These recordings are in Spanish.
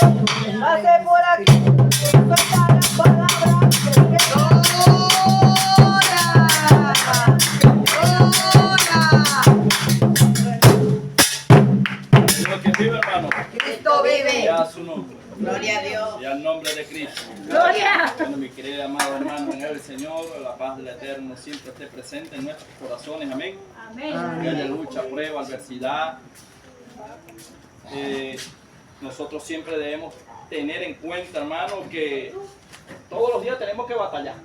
Pase por aquí. Suelta la palabra. Dios que vive, hermano. Cristo vive. Ya su nombre. Gloria a Dios. Ya el nombre de Cristo. Gloria. Bueno, mi querido amado hermano en el Señor, la paz del Eterno siempre esté presente en nuestros corazones. Amén. Amén. Que haya lucha, prueba, adversidad. Nosotros siempre debemos tener en cuenta, hermano, que todos los días tenemos que batallar.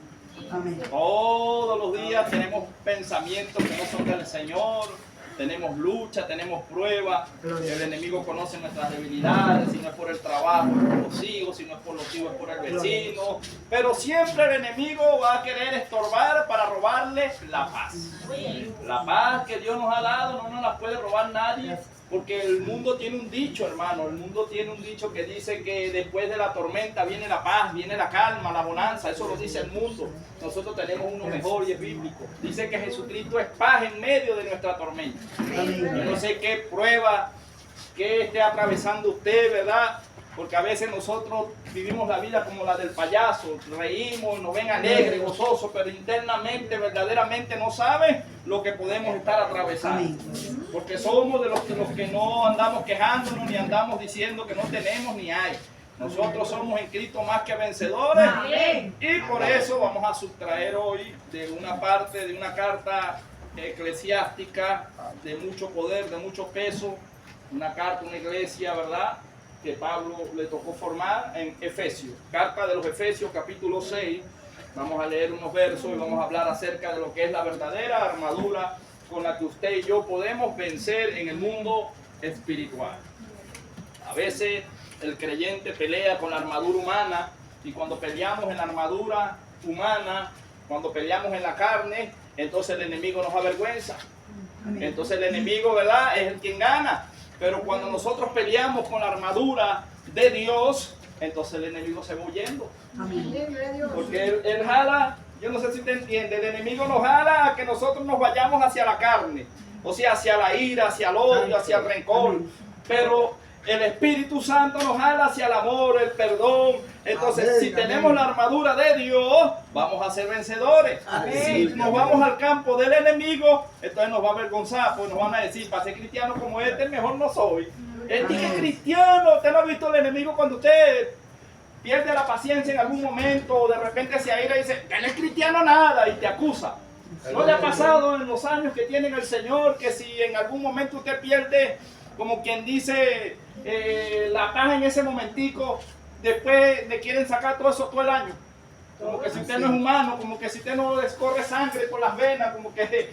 Amén. Todos los días tenemos pensamientos que no son del Señor, tenemos lucha, tenemos prueba. El enemigo conoce nuestras debilidades, si no es por el trabajo, es por los hijos, si no es por los hijos, es por el vecino. Pero siempre el enemigo va a querer estorbar para robarle la paz. La paz que Dios nos ha dado no nos la puede robar nadie. Porque el mundo tiene un dicho, hermano, el mundo tiene un dicho que dice que después de la tormenta viene la paz, viene la calma, la bonanza, eso lo dice el mundo. Nosotros tenemos uno mejor y es bíblico. Dice que Jesucristo es paz en medio de nuestra tormenta. Yo no sé qué prueba que esté atravesando usted, ¿verdad? Porque a veces nosotros vivimos la vida como la del payaso, reímos, nos ven alegres, gozosos, pero internamente, verdaderamente no saben lo que podemos estar atravesando. Porque somos de los que no andamos quejándonos ni andamos diciendo que no tenemos ni hay. Nosotros somos en Cristo más que vencedores. Y por eso vamos a sustraer hoy de una parte de una carta eclesiástica de mucho poder, de mucho peso, una carta, una iglesia, ¿verdad?, que Pablo le tocó formar en Efesios, carta de los Efesios capítulo 6. Vamos a leer unos versos y vamos a hablar acerca de lo que es la verdadera armadura con la que usted y yo podemos vencer en el mundo espiritual. A veces el creyente pelea con la armadura humana, y cuando peleamos en la armadura humana, cuando peleamos en la carne, entonces el enemigo nos avergüenza. Entonces el enemigo, ¿verdad?, es el quien gana. Pero cuando nosotros peleamos con la armadura de Dios, entonces el enemigo se va huyendo. Porque él jala, yo no sé si te entiende, el enemigo nos jala a que nosotros nos vayamos hacia la carne, o sea, hacia la ira, hacia el odio, hacia el rencor. Pero el Espíritu Santo nos jala hacia el amor, el perdón. Entonces, si tenemos la armadura de Dios, vamos a ser vencedores. Si nos vamos al campo del enemigo, entonces nos va a avergonzar, pues nos van a decir, para ser cristiano como este, mejor no soy. Él dice cristiano. ¿Usted no ha visto el enemigo cuando usted pierde la paciencia en algún momento, o de repente se aira y dice, él es cristiano nada, y te acusa? ¿No le ha pasado en los años que tiene el Señor que si en algún momento usted pierde, como quien dice, la paz en ese momentico, después le quieren sacar todo eso todo el año? Como que si usted no es humano, como que si usted no les corre sangre por las venas, como que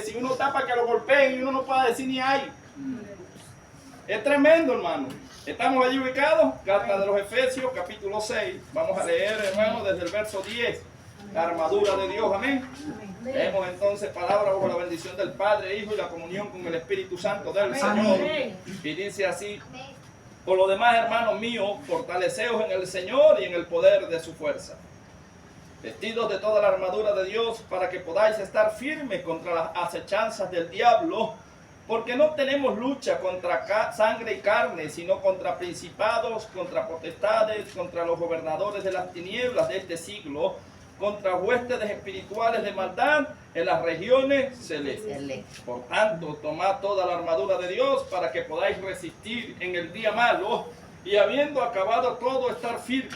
si uno tapa que lo golpeen y uno no pueda decir ni ay. Es tremendo, hermano. Estamos allí ubicados, carta de los Efesios, capítulo 6. Vamos a leer, hermano, desde el verso 10. La armadura de Dios, amén. Leemos entonces palabra bajo la bendición del Padre, Hijo y la comunión con el Espíritu Santo del Señor. Y dice así: por lo demás, hermanos míos, fortaleceos en el Señor y en el poder de su fuerza. Vestidos de toda la armadura de Dios para que podáis estar firmes contra las acechanzas del diablo, porque no tenemos lucha contra sangre y carne, sino contra principados, contra potestades, contra los gobernadores de las tinieblas de este siglo, contra huestes espirituales de maldad en las regiones celestes. Por tanto, tomad toda la armadura de Dios para que podáis resistir en el día malo, y habiendo acabado todo, estar firmes.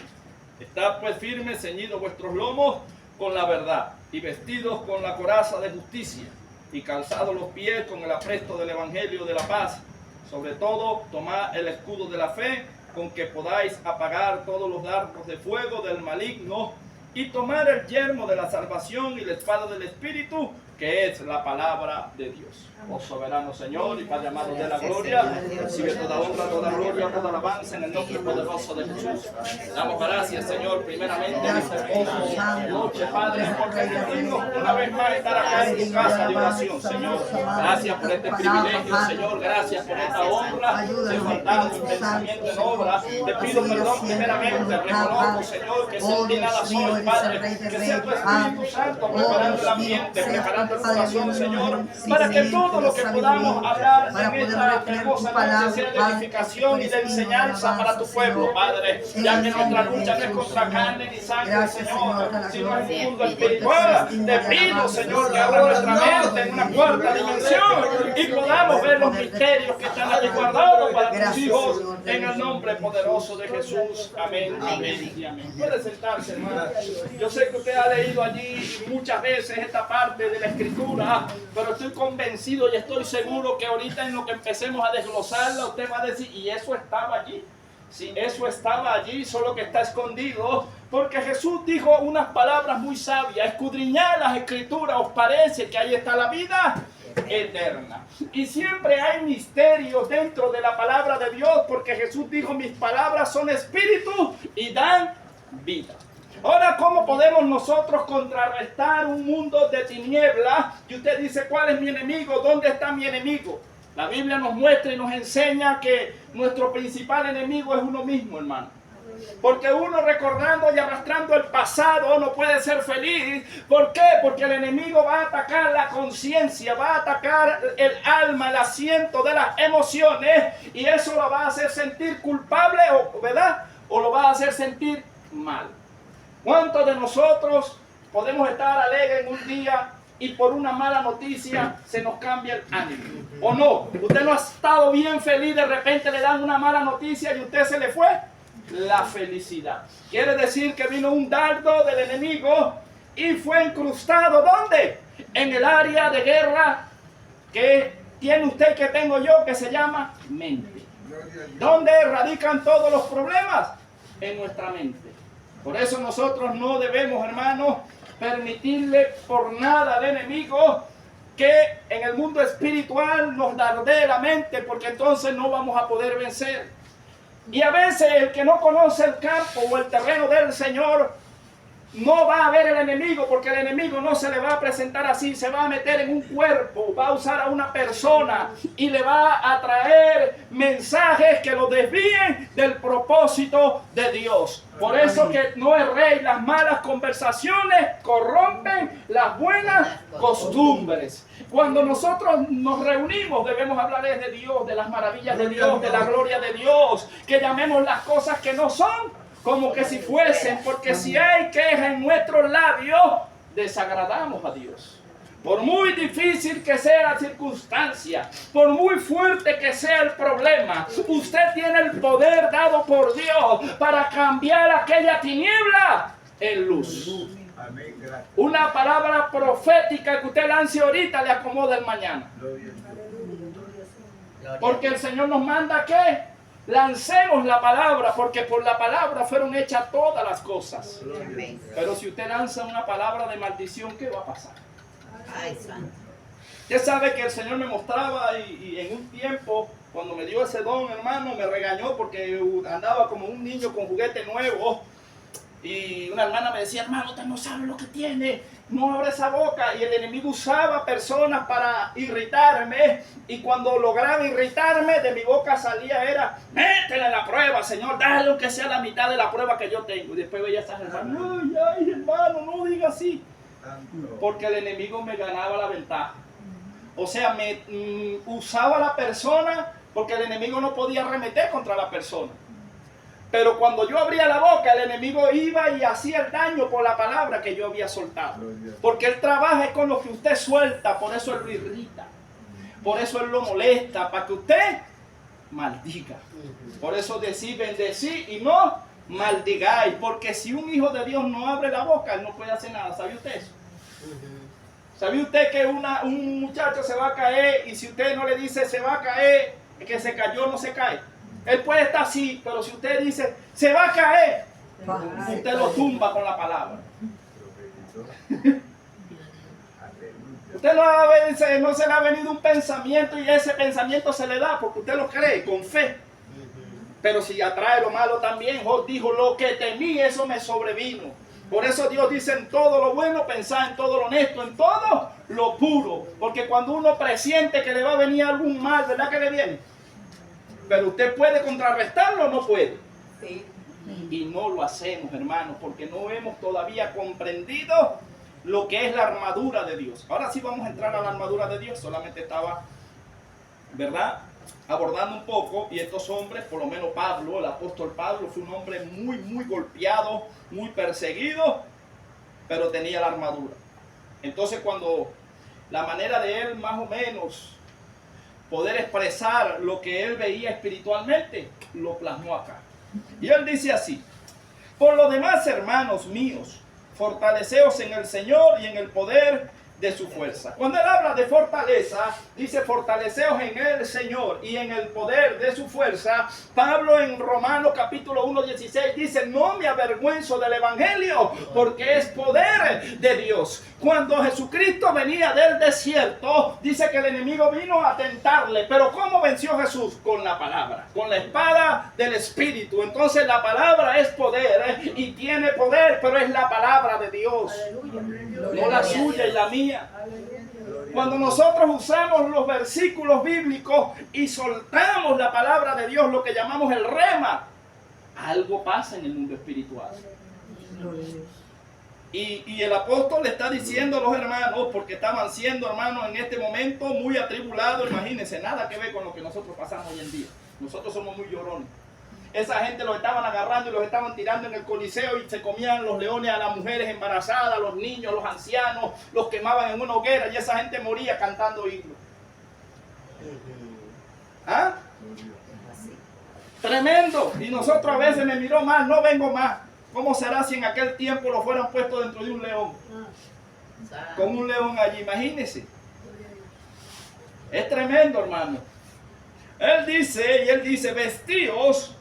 Estad pues firmes, ceñidos vuestros lomos con la verdad, y vestidos con la coraza de justicia, y calzados los pies con el apresto del evangelio de la paz. Sobre todo, tomad el escudo de la fe, con que podáis apagar todos los dardos de fuego del maligno, y tomar el yelmo de la salvación y la espada del Espíritu, que es la palabra de Dios. Oh soberano Señor y Padre amado de la gloria, recibe toda honra, toda gloria, toda alabanza en el nombre poderoso de Jesús. Damos gracias, Señor, primeramente en esta hermosa noche, Padre, por permitirnos una vez más estar acá en tu casa de oración, Señor. Gracias por este privilegio, Señor. Gracias por esta honra de faltar en pensamiento, en obra. Te pido perdón primeramente. Reconozco, Señor, que sin ti nada soy, Padre. Que sea tu Espíritu Santo preparando el ambiente, preparando el corazón, Señor, para que todo lo que podamos hablar en esta hermosa noche sea de edificación y de enseñanza para tu pueblo, Padre, ya que nuestra lucha no es contra carne ni sangre, Señor, sino en el mundo espiritual. Te pido, Señor, que abra nuestra mente en una cuarta dimensión y podamos ver los misterios que están allí guardados para tus hijos, en el nombre poderoso de Jesús. Amén, amén y amén. Puede sentarse, hermano. Yo sé que usted ha leído allí muchas veces esta parte de la Escritura, pero estoy convencido y estoy seguro que ahorita en lo que empecemos a desglosarla, usted va a decir, y eso estaba allí. Sí, eso estaba allí, solo que está escondido, porque Jesús dijo unas palabras muy sabias: escudriñad las Escrituras, os parece que ahí está la vida eterna. Y siempre hay misterios dentro de la palabra de Dios, porque Jesús dijo, mis palabras son espíritu y dan vida. Ahora, ¿cómo podemos nosotros contrarrestar un mundo de tinieblas? Y usted dice, ¿cuál es mi enemigo? ¿Dónde está mi enemigo? La Biblia nos muestra y nos enseña que nuestro principal enemigo es uno mismo, hermano. Porque uno recordando y arrastrando el pasado no puede ser feliz. ¿Por qué? Porque el enemigo va a atacar la conciencia, va a atacar el alma, el asiento de las emociones, y eso lo va a hacer sentir culpable, ¿verdad? O lo va a hacer sentir mal. ¿Cuántos de nosotros podemos estar alegres en un día y por una mala noticia se nos cambia el ánimo? ¿O no? Usted no ha estado bien feliz, de repente le dan una mala noticia y usted se le fue la felicidad. Quiere decir que vino un dardo del enemigo y fue incrustado, ¿dónde? En el área de guerra que tiene usted, que tengo yo, que se llama mente. ¿Dónde radican todos los problemas? En nuestra mente. Por eso nosotros no debemos, hermanos, permitirle por nada al enemigo que en el mundo espiritual nos dardee la mente, porque entonces no vamos a poder vencer. Y a veces el que no conoce el campo o el terreno del Señor no va a ver el enemigo, porque el enemigo no se le va a presentar así, se va a meter en un cuerpo, va a usar a una persona y le va a traer mensajes que lo desvíen del propósito de Dios. Por eso que no es rey, las malas conversaciones corrompen las buenas costumbres. Cuando nosotros nos reunimos debemos hablar de Dios, de las maravillas de Dios, de la gloria de Dios, que llamemos las cosas que no son como que si fuesen, porque si hay queja en nuestros labios, desagradamos a Dios. Por muy difícil que sea la circunstancia, por muy fuerte que sea el problema, usted tiene el poder dado por Dios para cambiar aquella tiniebla en luz. Una palabra profética que usted lance ahorita le acomoda el mañana. Porque el Señor nos manda que lancemos la palabra, porque por la palabra fueron hechas todas las cosas. Pero si usted lanza una palabra de maldición, ¿qué va a pasar? Usted sabe que el Señor me mostraba y en un tiempo, cuando me dio ese don, hermano, me regañó porque andaba como un niño con juguete nuevo. Y una hermana me decía, hermano, usted no sabe lo que tiene, no abre esa boca. Y el enemigo usaba personas para irritarme, y cuando lograba irritarme, de mi boca salía era, métele la prueba, Señor, dale aunque sea la mitad de la prueba que yo tengo. Y después veía a esas hermanas, ay, hermano, no diga así. Porque el enemigo me ganaba la ventaja. O sea, usaba a la persona, porque el enemigo no podía arremeter contra la persona. Pero cuando yo abría la boca, el enemigo iba y hacía el daño por la palabra que yo había soltado. Porque él trabaja con lo que usted suelta, por eso él lo irrita. Por eso él lo molesta, para que usted maldiga. Por eso decir bendecir y no maldigáis. Porque si un hijo de Dios no abre la boca, él no puede hacer nada. ¿Sabe usted eso? ¿Sabe usted que un muchacho se va a caer y si usted no le dice se va a caer, que se cayó, no se cae? Él puede estar así, pero si usted dice, se va a caer, usted lo tumba con la palabra. Usted no se le ha venido un pensamiento y ese pensamiento se le da porque usted lo cree con fe. Pero si atrae lo malo también, Job dijo, lo que temí, eso me sobrevino. Por eso Dios dice, en todo lo bueno, pensar en todo lo honesto, en todo lo puro. Porque cuando uno presiente que le va a venir algún mal, ¿verdad que le viene? Pero usted puede contrarrestarlo o no puede. Sí. Y no lo hacemos, hermanos, porque no hemos todavía comprendido lo que es la armadura de Dios. Ahora sí vamos a entrar a la armadura de Dios. Solamente estaba, ¿verdad?, abordando un poco, y estos hombres, por lo menos Pablo, el apóstol Pablo, fue un hombre muy golpeado, muy perseguido, pero tenía la armadura. Entonces, cuando la manera de él más o menos poder expresar lo que él veía espiritualmente, lo plasmó acá. Y él dice así: por lo demás, hermanos míos, fortaleceos en el Señor y en el poder de su fuerza. Cuando él habla de fortaleza, dice fortaleceos en el Señor y en el poder de su fuerza. Pablo en Romanos capítulo 1:16 dice: no me avergüenzo del evangelio, porque es poder de Dios. Cuando Jesucristo venía del desierto, dice que el enemigo vino a tentarle, pero ¿cómo venció Jesús? Con la palabra, con la espada del Espíritu. Entonces la palabra es poder, y tiene poder, pero es la palabra de Dios, no la suya y la mía. Cuando nosotros usamos los versículos bíblicos y soltamos la palabra de Dios, lo que llamamos el rema, algo pasa en el mundo espiritual. Y el apóstol le está diciendo a los hermanos, porque estaban siendo, hermanos, en este momento muy atribulados. Imagínense, nada que ver con lo que nosotros pasamos hoy en día. Nosotros somos muy llorones. Esa gente los estaban agarrando y los estaban tirando en el Coliseo, y se comían los leones a las mujeres embarazadas, los niños, los ancianos, los quemaban en una hoguera, y esa gente moría cantando himnos. ¿Ah? Tremendo. Y nosotros a veces, me miró mal, no vengo más. ¿Cómo será si en aquel tiempo lo fueran puesto dentro de un león? Con un león allí, imagínense. Es tremendo, hermano. Él dice, vestíos.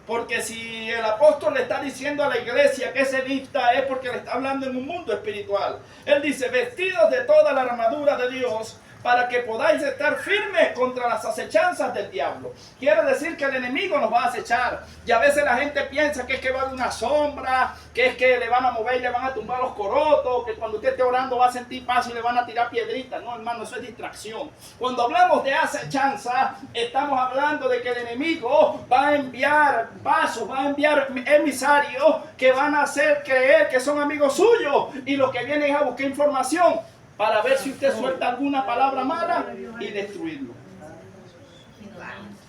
Porque si el apóstol le está diciendo a la iglesia que se vista, es porque le está hablando en un mundo espiritual. Él dice: vestidos de toda la armadura de Dios, para que podáis estar firmes contra las acechanzas del diablo. Quiere decir que el enemigo nos va a acechar. Y a veces la gente piensa que es que va a haber una sombra, que es que le van a mover y le van a tumbar los corotos, que cuando usted esté orando va a sentir paz y le van a tirar piedritas. No, hermano, eso es distracción. Cuando hablamos de acechanza, estamos hablando de que el enemigo va a enviar vasos, va a enviar emisarios que van a hacer creer que son amigos suyos, y lo que vienen es a buscar información para ver si usted suelta alguna palabra mala y destruirlo.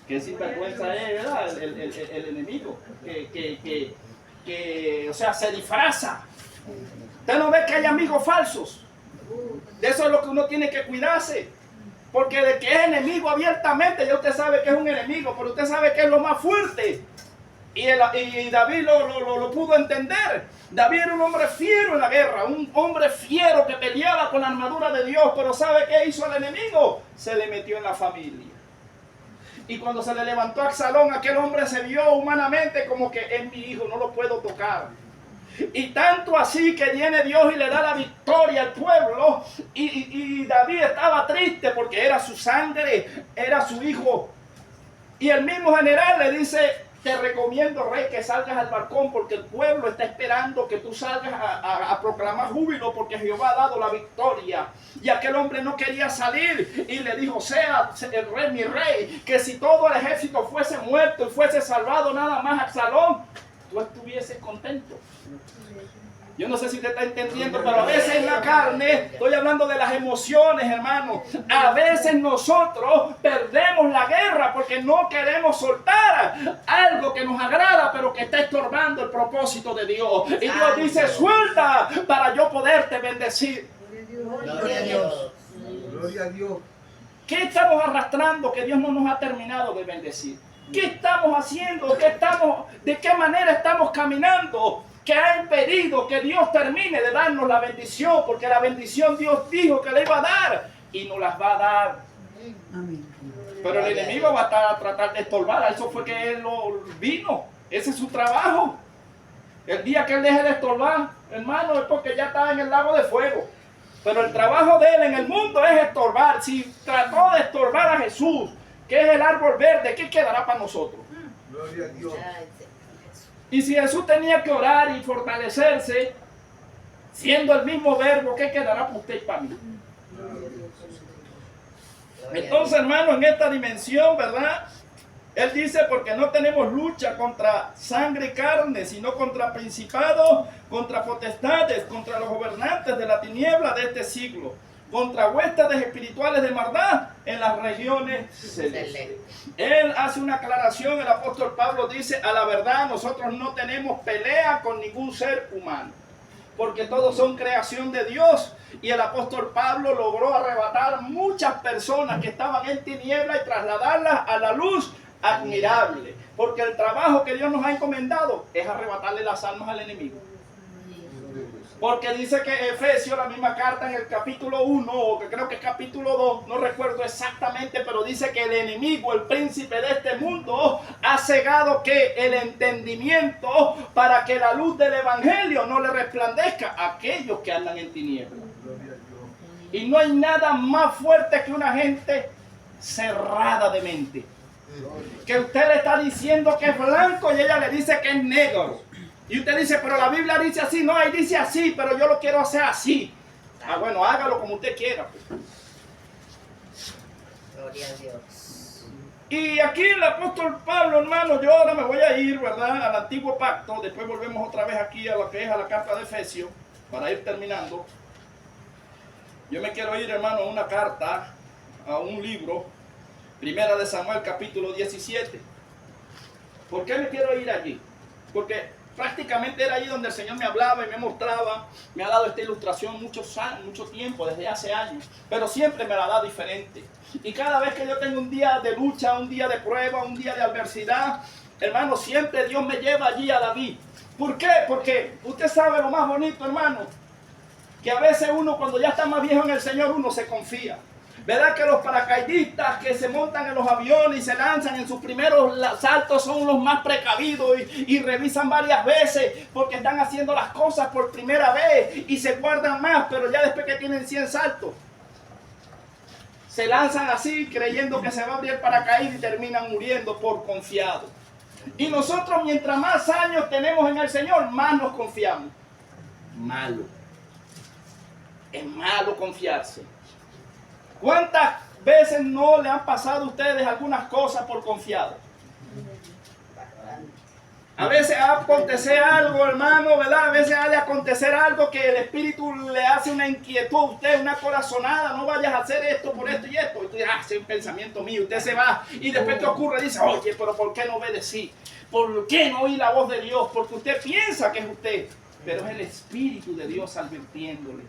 Qué sinvergüenza es, ¿verdad? El enemigo que, o sea, se disfraza. Usted no ve que hay amigos falsos. De eso es lo que uno tiene que cuidarse. Porque de que es enemigo abiertamente, ya usted sabe que es un enemigo, pero usted sabe que es lo más fuerte. Y David lo pudo entender. David era un hombre fiero en la guerra, un hombre fiero que peleaba con la armadura de Dios, pero ¿sabe qué hizo el enemigo? Se le metió en la familia. Y cuando se le levantó a Absalón, aquel hombre se vio humanamente como que es mi hijo, no lo puedo tocar. Y tanto así que viene Dios y le da la victoria al pueblo, y David estaba triste porque era su sangre, era su hijo. Y el mismo general le dice: te recomiendo, rey, que salgas al balcón, porque el pueblo está esperando que tú salgas a proclamar júbilo, porque Jehová ha dado la victoria. Y aquel hombre no quería salir, y le dijo: sea el rey, mi rey, que si todo el ejército fuese muerto y fuese salvado nada más Absalón, tú estuvieses contento. Yo no sé si usted está entendiendo, pero a veces en la carne, estoy hablando de las emociones, hermano, a veces nosotros perdemos la guerra porque no queremos soltar algo que nos agrada, pero que está estorbando el propósito de Dios. Y Dios dice: suelta para yo poderte bendecir. Gloria a Dios. Gloria a Dios. ¿Qué estamos arrastrando que Dios no nos ha terminado de bendecir? ¿Qué estamos haciendo? ¿De qué manera estamos caminando? Que ha impedido que Dios termine de darnos la bendición, porque la bendición Dios dijo que le iba a dar y nos las va a dar. Amén. Pero el enemigo va a tratar de estorbar. A eso fue que él vino. Ese es su trabajo. El día que él deje de estorbar, hermano, es porque ya está en el lago de fuego. Pero el trabajo de él en el mundo es estorbar. Si trató de estorbar a Jesús, que es el árbol verde, ¿qué quedará para nosotros? Gloria a Dios. Y si Jesús tenía que orar y fortalecerse, siendo el mismo verbo, ¿qué quedará para usted y para mí? Entonces, hermano, en esta dimensión, ¿verdad? Él dice, porque no tenemos lucha contra sangre y carne, sino contra principados, contra potestades, contra los gobernantes de la tiniebla de este siglo, contra huestes espirituales de maldad en las regiones celestes. Él hace una aclaración, el apóstol Pablo dice, a la verdad nosotros no tenemos pelea con ningún ser humano, porque todos son creación de Dios. Y el apóstol Pablo logró arrebatar muchas personas que estaban en tiniebla y trasladarlas a la luz admirable, porque el trabajo que Dios nos ha encomendado es arrebatarle las almas al enemigo. Porque dice que Efesios, la misma carta en el capítulo 1, o que creo que es capítulo 2, no recuerdo exactamente, pero dice que el enemigo, el príncipe de este mundo, ha cegado que el entendimiento para que la luz del evangelio no le resplandezca a aquellos que andan en tinieblas. Y no hay nada más fuerte que una gente cerrada de mente, que usted le está diciendo que es blanco y ella le dice que es negro. Y usted dice, pero la Biblia dice así. No, ahí dice así, pero yo lo quiero hacer así. Ah, bueno, hágalo como usted quiera. Pues. Gloria a Dios. Y aquí el apóstol Pablo, hermano, yo ahora me voy a ir, ¿verdad?, al antiguo pacto. Después volvemos otra vez aquí a lo que es a la carta de Efesios, para ir terminando. Yo me quiero ir, hermano, a una carta, a un libro, Primera de Samuel, capítulo 17. ¿Por qué me quiero ir allí? Porque prácticamente era allí donde el Señor me hablaba y me mostraba. Me ha dado esta ilustración mucho tiempo, desde hace años. Pero siempre me la da diferente. Y cada vez que yo tengo un día de lucha, un día de prueba, un día de adversidad, hermano, siempre Dios me lleva allí a David. ¿Por qué? Porque usted sabe lo más bonito, hermano, que a veces uno cuando ya está más viejo en el Señor, uno se confía. ¿Verdad que los paracaidistas que se montan en los aviones y se lanzan en sus primeros saltos son los más precavidos y revisan varias veces porque están haciendo las cosas por primera vez y se guardan más, pero ya después que tienen 100 saltos, se lanzan así creyendo que se va a abrir el paracaídas y terminan muriendo por confiados? Y nosotros, mientras más años tenemos en el Señor, más nos confiamos. Malo. Es malo confiarse. ¿Cuántas veces no le han pasado a ustedes algunas cosas por confiado? A veces acontece algo, hermano, ¿verdad? A veces ha de acontecer algo que el Espíritu le hace una inquietud a usted, una corazonada. No vayas a hacer esto por esto y esto. Y usted dice, es un pensamiento mío. Usted se va y después ¿qué ocurre? Dice, oye, pero ¿por qué no obedecí? ¿Por qué no oí la voz de Dios? Porque usted piensa que es usted, pero es el Espíritu de Dios advirtiéndole.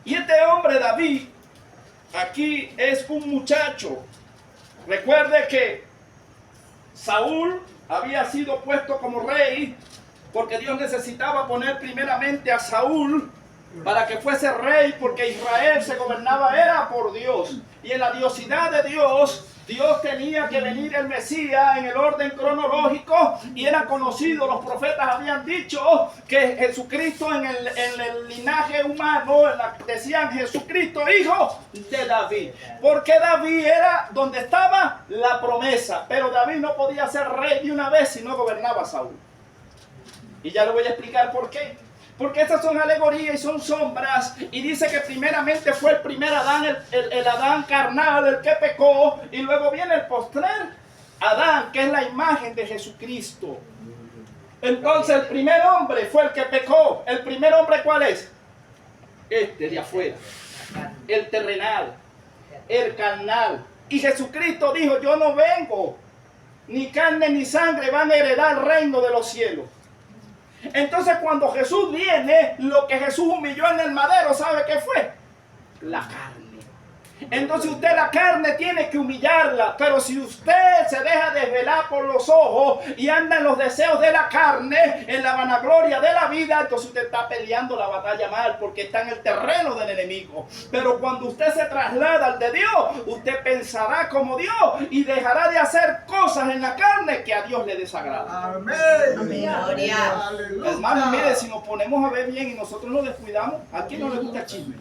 Y este hombre David, aquí es un muchacho. Recuerde que Saúl había sido puesto como rey porque Dios necesitaba poner primeramente a Saúl para que fuese rey, porque Israel se gobernaba era por Dios. Y en la diosidad de Dios, Dios tenía que venir el Mesías en el orden cronológico y era conocido. Los profetas habían dicho que Jesucristo en el linaje humano, decían Jesucristo, hijo de David. Porque David era donde estaba la promesa, pero David no podía ser rey de una vez si no gobernaba Saúl. Y ya le voy a explicar por qué. Porque estas son alegorías y son sombras. Y dice que primeramente fue el primer Adán, el Adán carnal, el que pecó. Y luego viene el postrer Adán, que es la imagen de Jesucristo. Entonces el primer hombre fue el que pecó. ¿El primer hombre cuál es? Este de afuera. El terrenal. El carnal. Y Jesucristo dijo, yo no vengo. Ni carne ni sangre van a heredar el reino de los cielos. Entonces cuando Jesús viene, lo que Jesús humilló en el madero, ¿sabe qué fue? La carne. Entonces usted la carne tiene que humillarla, pero si usted se deja desvelar por los ojos y anda en los deseos de la carne, en la vanagloria de la vida, entonces usted está peleando la batalla mal porque está en el terreno del enemigo. Pero cuando usted se traslada al de Dios, usted pensará como Dios y dejará de hacer cosas en la carne que a Dios le desagrada. Amén. Gloria. Aleluya. Hermano, mire, si nos ponemos a ver bien y nosotros nos descuidamos, ¿a quién no le gusta el chisme?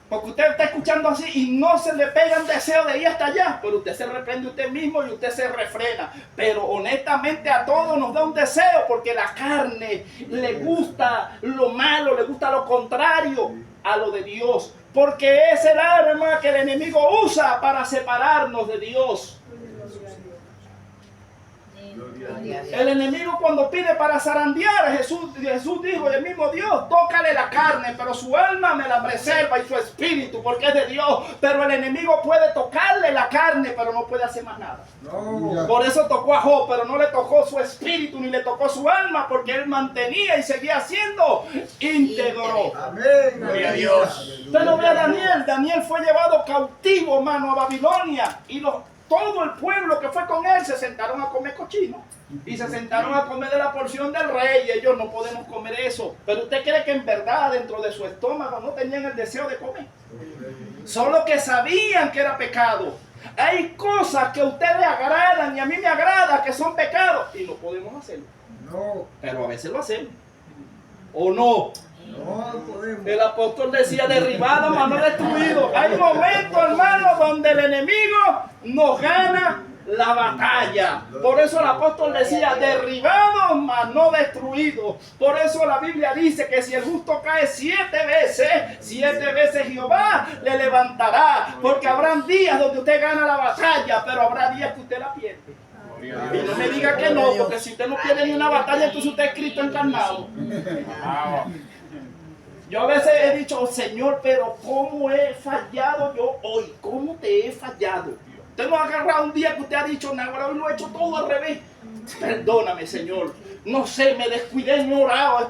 Porque usted está escuchando así y no se le pega el deseo de ir hasta allá, pero usted se reprende usted mismo y usted se refrena. Pero honestamente a todos nos da un deseo porque la carne le gusta lo malo, le gusta lo contrario a lo de Dios. Porque es el arma que el enemigo usa para separarnos de Dios. Gloria a Dios. El enemigo cuando pide para zarandear, Jesús dijo, el mismo Dios, tócale la carne, pero su alma me la preserva y su espíritu, porque es de Dios. Pero el enemigo puede tocarle la carne, pero no puede hacer más nada. No. Por eso tocó a Job, pero no le tocó su espíritu ni le tocó su alma, porque él mantenía y seguía siendo íntegro. Amén. Gloria a Dios. Usted no ve a Daniel. Daniel fue llevado cautivo, hermano, a Babilonia. Y todo el pueblo que fue con él se sentaron a comer cochino. Y se sentaron a comer de la porción del rey. Y ellos no podemos comer eso. Pero usted cree que en verdad dentro de su estómago no tenían el deseo de comer. Solo que sabían que era pecado. Hay cosas que a usted le agradan y a mí me agrada que son pecados. Y no podemos hacerlo. No. Pero a veces lo hacemos. ¿O no? No podemos. El apóstol decía derribado, mas no destruido. Hay momentos, hermanos, donde el enemigo nos gana la batalla. Por eso el apóstol decía derribado, mas no destruido. Por eso la Biblia dice que si el justo cae 7 veces Jehová le levantará. Porque habrán días donde usted gana la batalla, pero habrá días que usted la pierde. Y no me diga que no, porque si usted no pierde ni una batalla, entonces usted es Cristo encarnado. Yo a veces he dicho, Señor, pero ¿cómo he fallado yo hoy? ¿Cómo te he fallado? Usted no ha agarrado un día que usted ha dicho, no, ahora hoy lo he hecho todo al revés. Perdóname, Señor. No sé, me descuidé, no he orado,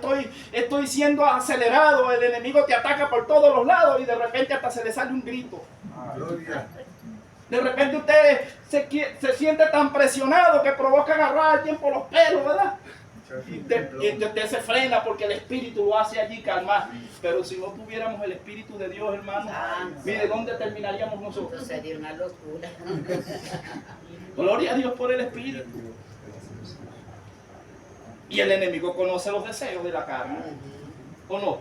estoy siendo acelerado, el enemigo te ataca por todos los lados y de repente hasta se le sale un grito. Gloria. De repente usted se siente tan presionado que provoca agarrar a alguien por los pelos, ¿verdad? Y usted se frena porque el Espíritu lo hace allí calmar. Pero si no tuviéramos el Espíritu de Dios, hermano, mire dónde terminaríamos nosotros. Esto sería una locura. Gloria a Dios por el Espíritu. Y el enemigo conoce los deseos de la carne, ¿o no?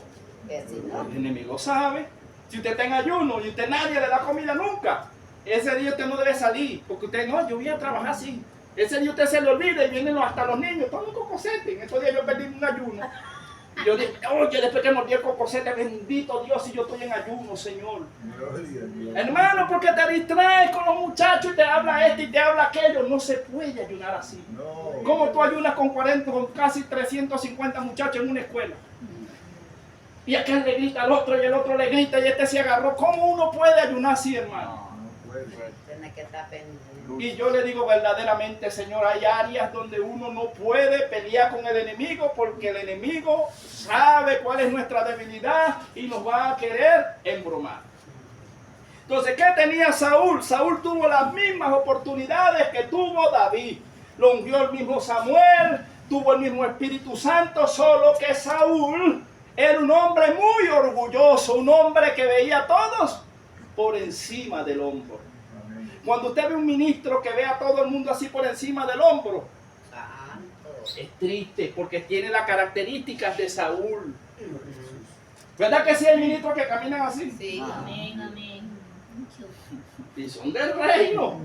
Que si no, El enemigo sabe. Si usted está en ayuno y usted nadie le da comida nunca, ese día usted no debe salir, porque usted no, yo voy a trabajar así. Ese día usted se le olvida y vienen hasta los niños, todos los cocosetes. En estos días yo perdí un ayuno. Y yo dije, oye, después que mordí el cocosete, bendito Dios, si yo estoy en ayuno, Señor. Gloria a Dios. Hermano, porque te distraes con los muchachos y te habla este y te habla aquello. No se puede ayunar así. No. ¿Cómo tú ayunas con casi 350 muchachos en una escuela? Y aquel le grita al otro y el otro le grita y este se agarró. ¿Cómo uno puede ayunar así, hermano? No puede. tiene que estar pendiente. Y yo le digo verdaderamente, Señor, hay áreas donde uno no puede pelear con el enemigo porque el enemigo sabe cuál es nuestra debilidad y nos va a querer embromar. Entonces, ¿qué tenía Saúl? Saúl tuvo las mismas oportunidades que tuvo David. Lo ungió el mismo Samuel, tuvo el mismo Espíritu Santo, solo que Saúl era un hombre muy orgulloso, un hombre que veía a todos por encima del hombro. Cuando usted ve un ministro que ve a todo el mundo así por encima del hombro, Santo. es triste porque tiene las características de Saúl. ¿Verdad que sí hay ministros que caminan así? Sí. Amén, amén. Y son del reino.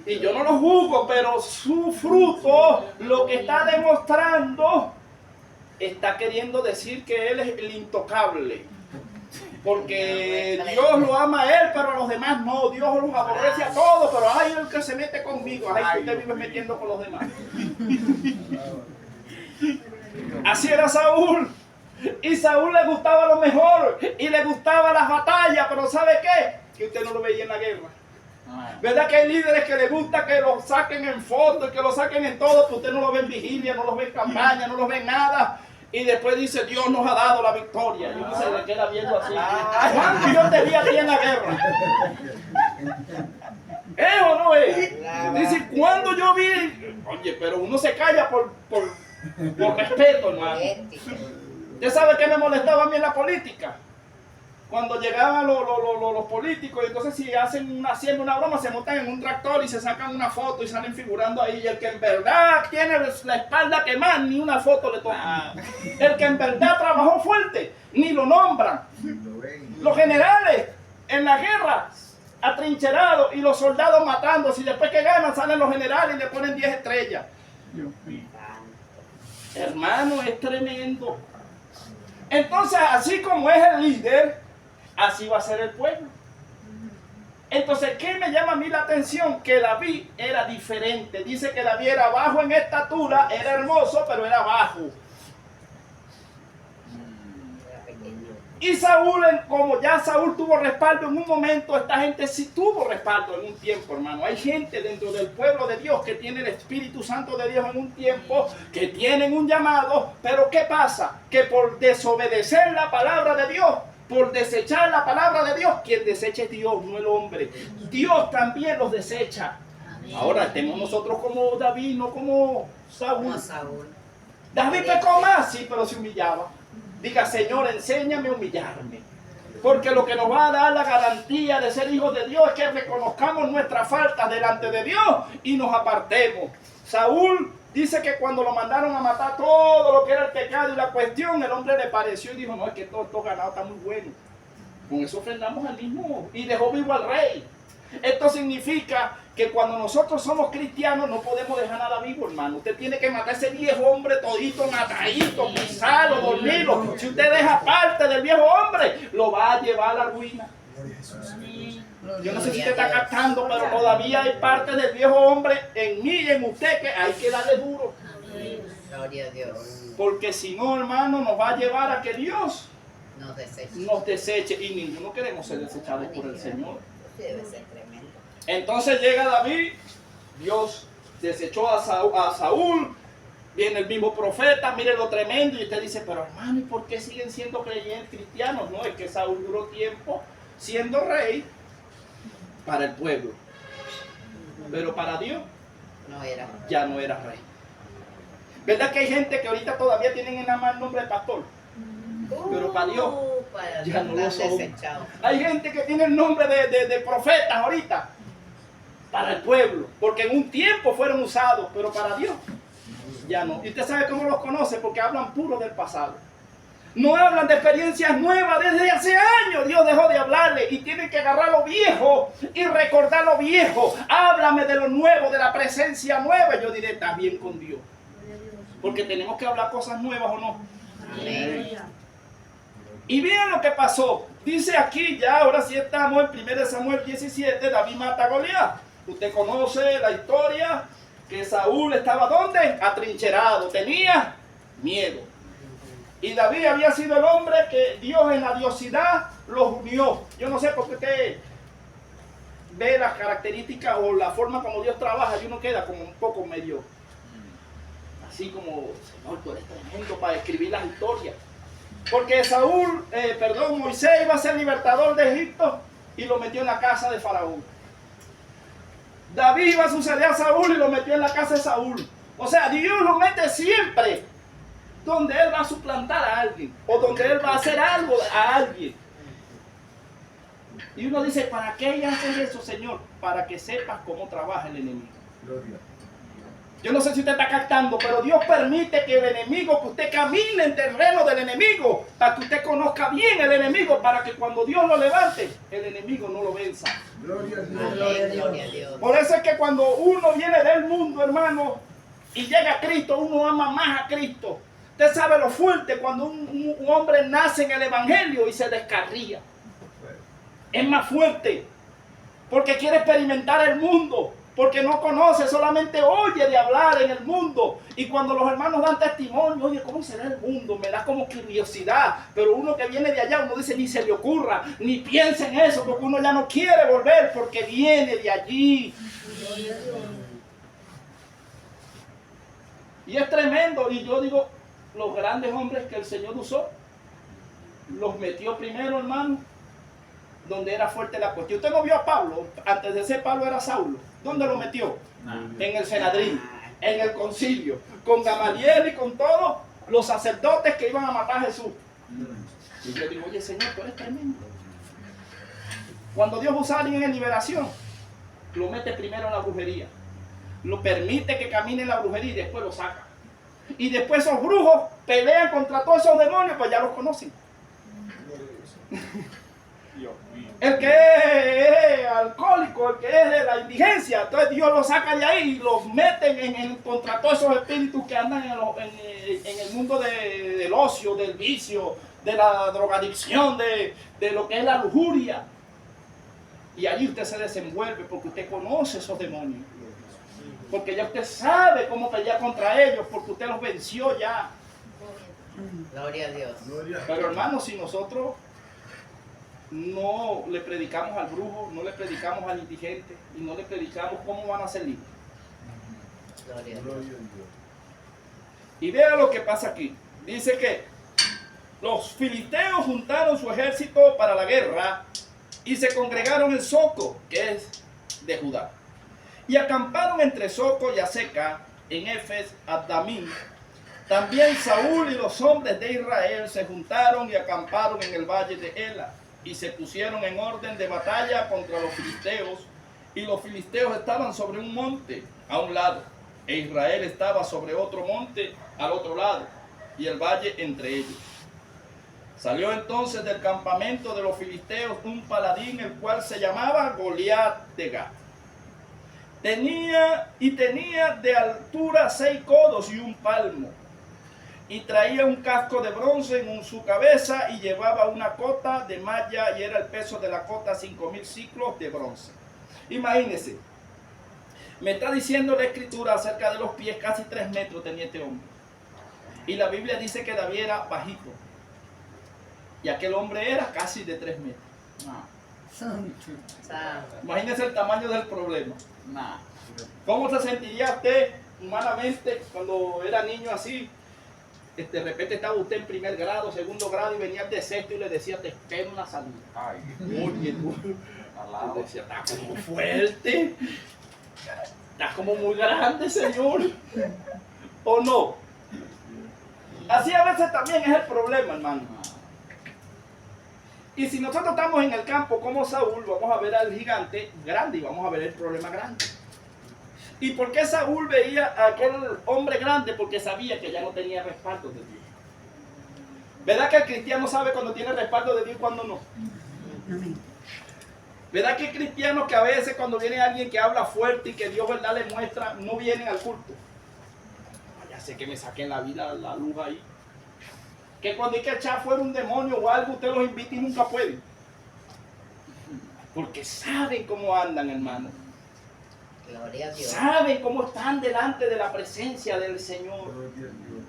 Y yo no lo juzgo, pero su fruto, lo que está demostrando, está queriendo decir que él es el intocable. Porque Dios lo ama a él, pero a los demás no. Dios los aborrece a todos, pero hay el que se mete conmigo. Ay, que usted vive metiendo con los demás. Así era Saúl. Y Saúl le gustaba lo mejor. Y le gustaban las batallas. Pero ¿sabe qué? Que usted no lo veía en la guerra. ¿Verdad que hay líderes que les gusta que lo saquen en fotos, que lo saquen en todo? Que usted no lo ve en vigilia, no lo ve en campaña, no lo ve en nada. Y después dice, Dios nos ha dado la victoria. Y uno se le queda viendo así. ¿Cuándo yo te vi a ti en la guerra? ¿Es o no es? Dice, ¿cuándo yo vi? Oye, pero uno se calla por respeto, hermano. ¿Usted sabe qué me molestaba a mí en la política? Cuando llegaban los políticos, y entonces si haciendo una broma, se montan en un tractor y se sacan una foto y salen figurando ahí. Y el que en verdad tiene la espalda quemada, ni una foto le toma. El que en verdad trabajó fuerte, ni lo nombran. Los generales en la guerra, atrincherados, y los soldados matándose. Y después que ganan, salen los generales y le ponen 10 estrellas. Hermano, es tremendo. Entonces, así como es el líder, así va a ser el pueblo. Entonces, ¿qué me llama a mí la atención? Que David era diferente. Dice que David era bajo en estatura, era hermoso, pero era bajo. Era pequeño. Y Saúl, como ya Saúl tuvo respaldo en un momento, esta gente sí tuvo respaldo en un tiempo, hermano. Hay gente dentro del pueblo de Dios que tiene el Espíritu Santo de Dios en un tiempo, que tienen un llamado, pero ¿qué pasa? Que por desobedecer la palabra de Dios, por desechar la palabra de Dios, quien desecha es Dios, no el hombre. Dios también los desecha. Ahora estemos nosotros como David, no como Saúl. Como Saúl. David pecó más, sí, pero se humillaba. Diga, Señor, enséñame a humillarme. Porque lo que nos va a dar la garantía de ser hijos de Dios es que reconozcamos nuestra falta delante de Dios y nos apartemos. Saúl dice que cuando lo mandaron a matar todo lo que era el pecado y la cuestión, el hombre le pareció y dijo, no, es que todo esto ganado está muy bueno. Con eso ofrendamos al mismo y dejó vivo al rey. Esto significa que cuando nosotros somos cristianos no podemos dejar nada vivo, hermano. Usted tiene que matar a ese viejo hombre todito, matadito, pisarlo, dormirlo. Si usted deja parte del viejo hombre, lo va a llevar a la ruina. Yo no sé si usted está captando, pero todavía hay parte del viejo hombre en mí y en usted que hay que darle duro. Gloria a Dios. Porque si no, hermano, nos va a llevar a que Dios Nos desecha. nos deseche. Y ninguno queremos ser desechados por el Señor. Debe ser tremendo. Entonces llega David, Dios desechó a Saúl, viene el mismo profeta, mire lo tremendo, y usted dice, pero hermano, ¿y por qué siguen siendo creyentes cristianos? No, es que Saúl duró tiempo siendo rey para el pueblo, pero para Dios No era. ya no era rey. ¿Verdad que hay gente que ahorita todavía tienen en la mano el nombre de pastor? Pero para Dios para ya no lo estar son. desechado. Hay gente que tiene el nombre de profetas ahorita para el pueblo, porque en un tiempo fueron usados, pero para Dios ya no. Y usted sabe cómo los conoce, porque hablan puro del pasado. No hablan de experiencias nuevas. Desde hace años Dios dejó de hablarle y tienen que agarrar lo viejo y recordar lo viejo. Háblame de lo nuevo, de la presencia nueva. Yo diré, está bien con Dios, porque tenemos que hablar cosas nuevas, ¿o no? Amén. Y miren lo que pasó. Dice aquí, ya ahora sí estamos en 1 Samuel 17, David mata a Goliat. Usted conoce la historia, que Saúl estaba ¿dónde? Atrincherado, tenía miedo. Y David había sido el hombre que Dios en la diosidad los unió. Yo no sé por qué usted ve las características o la forma como Dios trabaja y uno queda como un poco medio, así como, Señor, tú eres tremendo para escribir las historias. Porque Moisés iba a ser libertador de Egipto y lo metió en la casa de Faraón. David iba a suceder a Saúl y lo metió en la casa de Saúl. O sea, Dios lo mete siempre donde Él va a suplantar a alguien o donde Él va a hacer algo a alguien. Y uno dice, ¿para qué haces eso, Señor? Para que sepas cómo trabaja el enemigo. Gloria. Yo no sé si usted está captando, pero Dios permite que el enemigo, que usted camine en terreno del enemigo, para que usted conozca bien el enemigo, para que cuando Dios lo levante, el enemigo no lo venza. Gloria a Dios. Amén. Gloria a Dios. Por eso es que cuando uno viene del mundo, hermano, y llega a Cristo, uno ama más a Cristo. Usted sabe lo fuerte cuando un hombre nace en el evangelio y se descarría. Es más fuerte, porque quiere experimentar el mundo. Porque no conoce, solamente oye de hablar en el mundo. Y cuando los hermanos dan testimonio, oye, ¿cómo será el mundo? Me da como curiosidad. Pero uno que viene de allá, uno dice, ni se le ocurra, ni piense en eso, porque uno ya no quiere volver, porque viene de allí. Y es tremendo. Y yo digo, los grandes hombres que el Señor usó, los metió primero, hermano, donde era fuerte la cuestión. Usted no vio a Pablo, antes de ser Pablo era Saulo. ¿Dónde lo metió? En el Senedrín, en el concilio, con Gamaliel y con todos los sacerdotes que iban a matar a Jesús. Y yo digo, oye, Señor, tú eres tremendo. Cuando Dios usa a alguien en liberación, lo mete primero en la brujería. Lo permite que camine en la brujería y después lo saca. Y después esos brujos pelean contra todos esos demonios, pues ya los conocen. El que es alcohólico, el que es de la indigencia, entonces Dios lo saca de ahí y los mete contra todos esos espíritus que andan en el mundo del ocio, del vicio, de la drogadicción, de lo que es la lujuria. Y allí usted se desenvuelve porque usted conoce esos demonios. Porque ya usted sabe cómo pelear contra ellos, porque usted los venció ya. Gloria a Dios. Gloria a Pero Dios. hermanos, si nosotros no le predicamos al brujo, no le predicamos al indigente y no le predicamos, ¿cómo van a ser libres? Gloria a Dios. Gloria a Dios. Y vea lo que pasa aquí. Dice que los filisteos juntaron su ejército para la guerra y se congregaron en Soco, que es de Judá. Y acamparon entre Soco y Aseca, en Efes, Adamín. También Saúl y los hombres de Israel se juntaron y acamparon en el valle de Ela. Y se pusieron en orden de batalla contra los filisteos. Y los filisteos estaban sobre un monte a un lado, e Israel estaba sobre otro monte al otro lado, y el valle entre ellos. Salió entonces del campamento de los filisteos un paladín, el cual se llamaba Goliat de Gat. Tenía de altura 6 codos y un palmo, y traía un casco de bronce en su cabeza, y llevaba una cota de malla, y era el peso de la cota 5,000 ciclos de bronce. Imagínense, me está diciendo la escritura acerca de los pies, casi 3 metros tenía este hombre. Y la Biblia dice que David era bajito, y aquel hombre era casi de 3 metros. Santo. Imagínense el tamaño del problema. ¿Cómo se sentiría usted humanamente cuando era niño así? De repente estaba usted en primer grado, segundo grado, y venía de sexto y le decía, te espero en la salida. Oye, tú decía, está como fuerte, está como muy grande, Señor. ¿O no? Así a veces también es el problema, hermano. Y si nosotros estamos en el campo como Saúl, vamos a ver al gigante grande y vamos a ver el problema grande. ¿Y por qué Saúl veía a aquel hombre grande? Porque sabía que ya no tenía respaldo de Dios. ¿Verdad que el cristiano sabe cuando tiene respaldo de Dios y cuando no? ¿Verdad que hay cristianos que a veces cuando viene alguien que habla fuerte y que Dios, verdad, le muestra, no vienen al culto? Ya sé que me saquen la vida, la luz ahí. Que cuando hay que echar fuera un demonio o algo, usted los invita y nunca puede. Porque saben cómo andan, hermano. Gloria a Dios. Saben cómo están delante de la presencia del Señor. Gloria a Dios.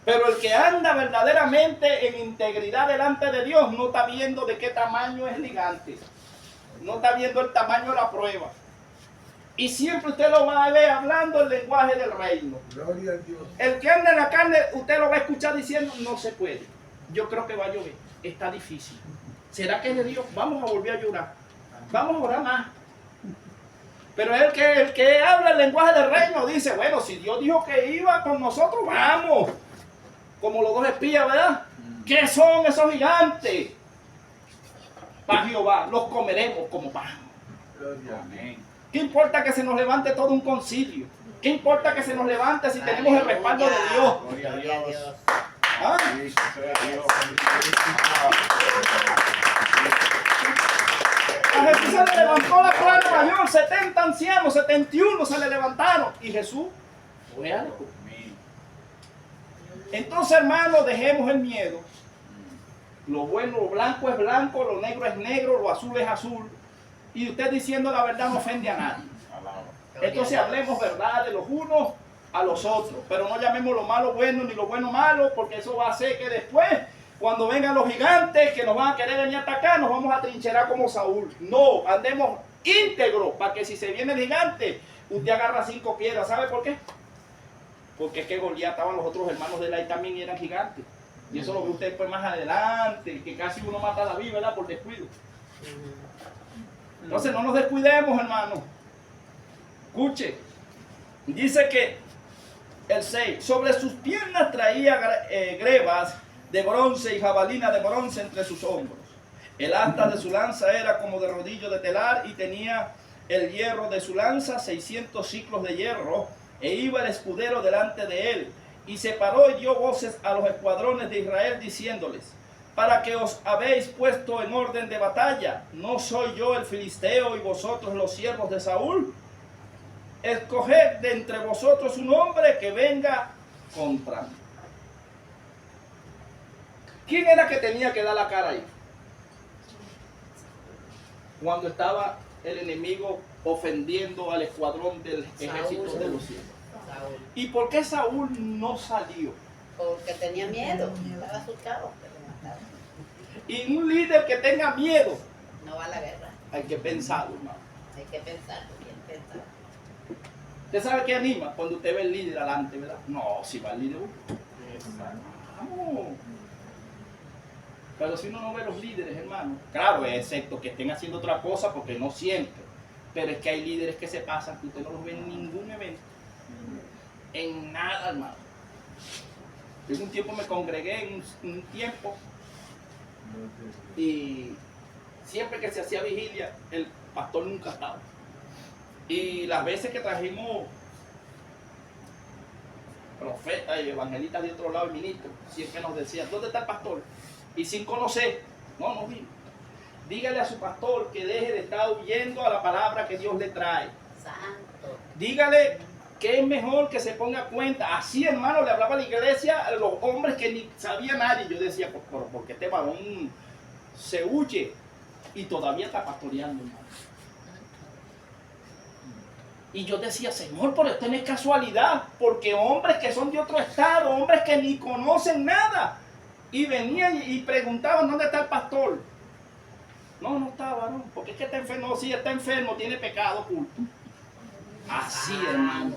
Pero el que anda verdaderamente en integridad delante de Dios no está viendo de qué tamaño es el gigante. No está viendo el tamaño de la prueba. Y siempre usted lo va a ver hablando el lenguaje del reino. Gloria a Dios. El que anda en la carne, usted lo va a escuchar diciendo, no se puede. Yo creo que va a llover. Está difícil. ¿Será que es de Dios? Vamos a volver a llorar. Vamos a orar más. Pero el que habla el lenguaje del reino dice, bueno, si Dios dijo que iba con nosotros, vamos. Como los 2 espías, ¿verdad? ¿Qué son esos gigantes? Para Jehová, los comeremos como pan. Gloria a Dios. ¿Qué importa que se nos levante todo un concilio? ¿Qué importa que se nos levante si tenemos el respaldo de Dios? Gloria a Dios. ¿Ah? A Jesús se le levantó la plana mayor, 70 ancianos, 71 se le levantaron. Y Jesús fue algo. Entonces, hermanos, dejemos el miedo. Lo bueno, lo blanco es blanco, lo negro es negro, lo azul es azul. Y usted diciendo la verdad no ofende a nadie. Entonces hablemos verdad de los unos a los otros. Pero no llamemos lo malo bueno ni lo bueno malo, porque eso va a hacer que después, cuando vengan los gigantes que nos van a querer venir a atacar, nos vamos a trincherar como Saúl. No, andemos íntegros para que si se viene el gigante, usted agarra 5 piedras. ¿Sabe por qué? Porque es que Goliat, estaban los otros hermanos de él ahí también eran gigantes. Y eso lo ve usted después más adelante, que casi uno mata a David, ¿verdad? Por descuido. Entonces no nos descuidemos, hermano. Escuche. Dice que el 6, sobre sus piernas traía grebas de bronce y jabalina de bronce entre sus hombros. El asta de su lanza era como de rodillo de telar y tenía el hierro de su lanza 600 ciclos de hierro, e iba el escudero delante de él. Y se paró y dio voces a los escuadrones de Israel diciéndoles, para que os habéis puesto en orden de batalla, ¿no soy yo el filisteo y vosotros los siervos de Saúl? Escoged de entre vosotros un hombre que venga contra mí. ¿Quién era que tenía que dar la cara ahí? Cuando estaba el enemigo ofendiendo al escuadrón del ejército Saúl. de los cielos. Saúl. ¿Y por qué Saúl no salió? Porque tenía miedo. Estaba asustado. Que lo mataron. Y un líder que tenga miedo, No va a la guerra. hay que pensarlo, hermano. Hay que pensarlo, bien pensado. ¿Usted sabe qué anima cuando usted ve el líder adelante, verdad? No, si va el líder, vamos. Pero si uno no ve los líderes, hermano, claro, excepto que estén haciendo otra cosa porque no siempre. Pero es que hay líderes que se pasan que usted no los ve en ningún evento. En nada, hermano. Yo en un tiempo me congregué en un tiempo y siempre que se hacía vigilia, el pastor nunca estaba. Y las veces que trajimos profetas y evangelistas de otro lado, el ministro, siempre nos decía, ¿dónde está el pastor? Y sin conocer, no vino. Dígale a su pastor que deje de estar huyendo a la palabra que Dios le trae. Santo. Dígale que es mejor que se ponga cuenta. Así, hermano, le hablaba a la iglesia a los hombres que ni sabía nadie. Yo decía, porque este varón se huye y todavía está pastoreando, hermano. Y yo decía, Señor, pero esto no es casualidad, porque hombres que son de otro estado, hombres que ni conocen nada, y venían y preguntaban, ¿dónde está el pastor? No está, varón, porque es que está enfermo. No, sí, está enfermo, tiene pecado oculto. Así, hermano.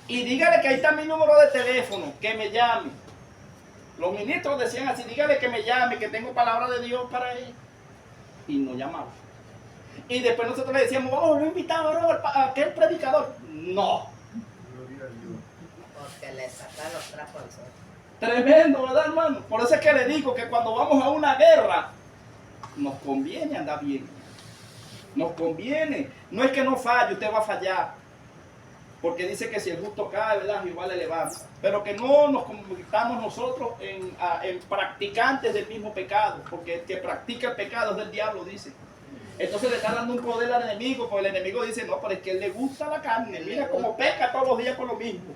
Y dígale que ahí está mi número de teléfono, que me llame. Los ministros decían así, dígale que me llame, que tengo palabra de Dios para él. Y no llamaba. Y después nosotros le decíamos, oh, lo invitaba a aquel predicador. No. Gloria a Dios. Porque le saca los trapos al sol. Tremendo, ¿verdad, hermano? Por eso es que le digo que cuando vamos a una guerra, nos conviene andar bien. Nos conviene. No es que no falle, usted va a fallar. Porque dice que si el justo cae, ¿verdad? Igual le levanta. Pero que no nos convirtamos nosotros en practicantes del mismo pecado. Porque el que practica el pecado es del diablo, dice. Entonces le está dando un poder al enemigo, porque el enemigo dice, no, pero es que él le gusta la carne. Mira cómo peca todos los días con lo mismo.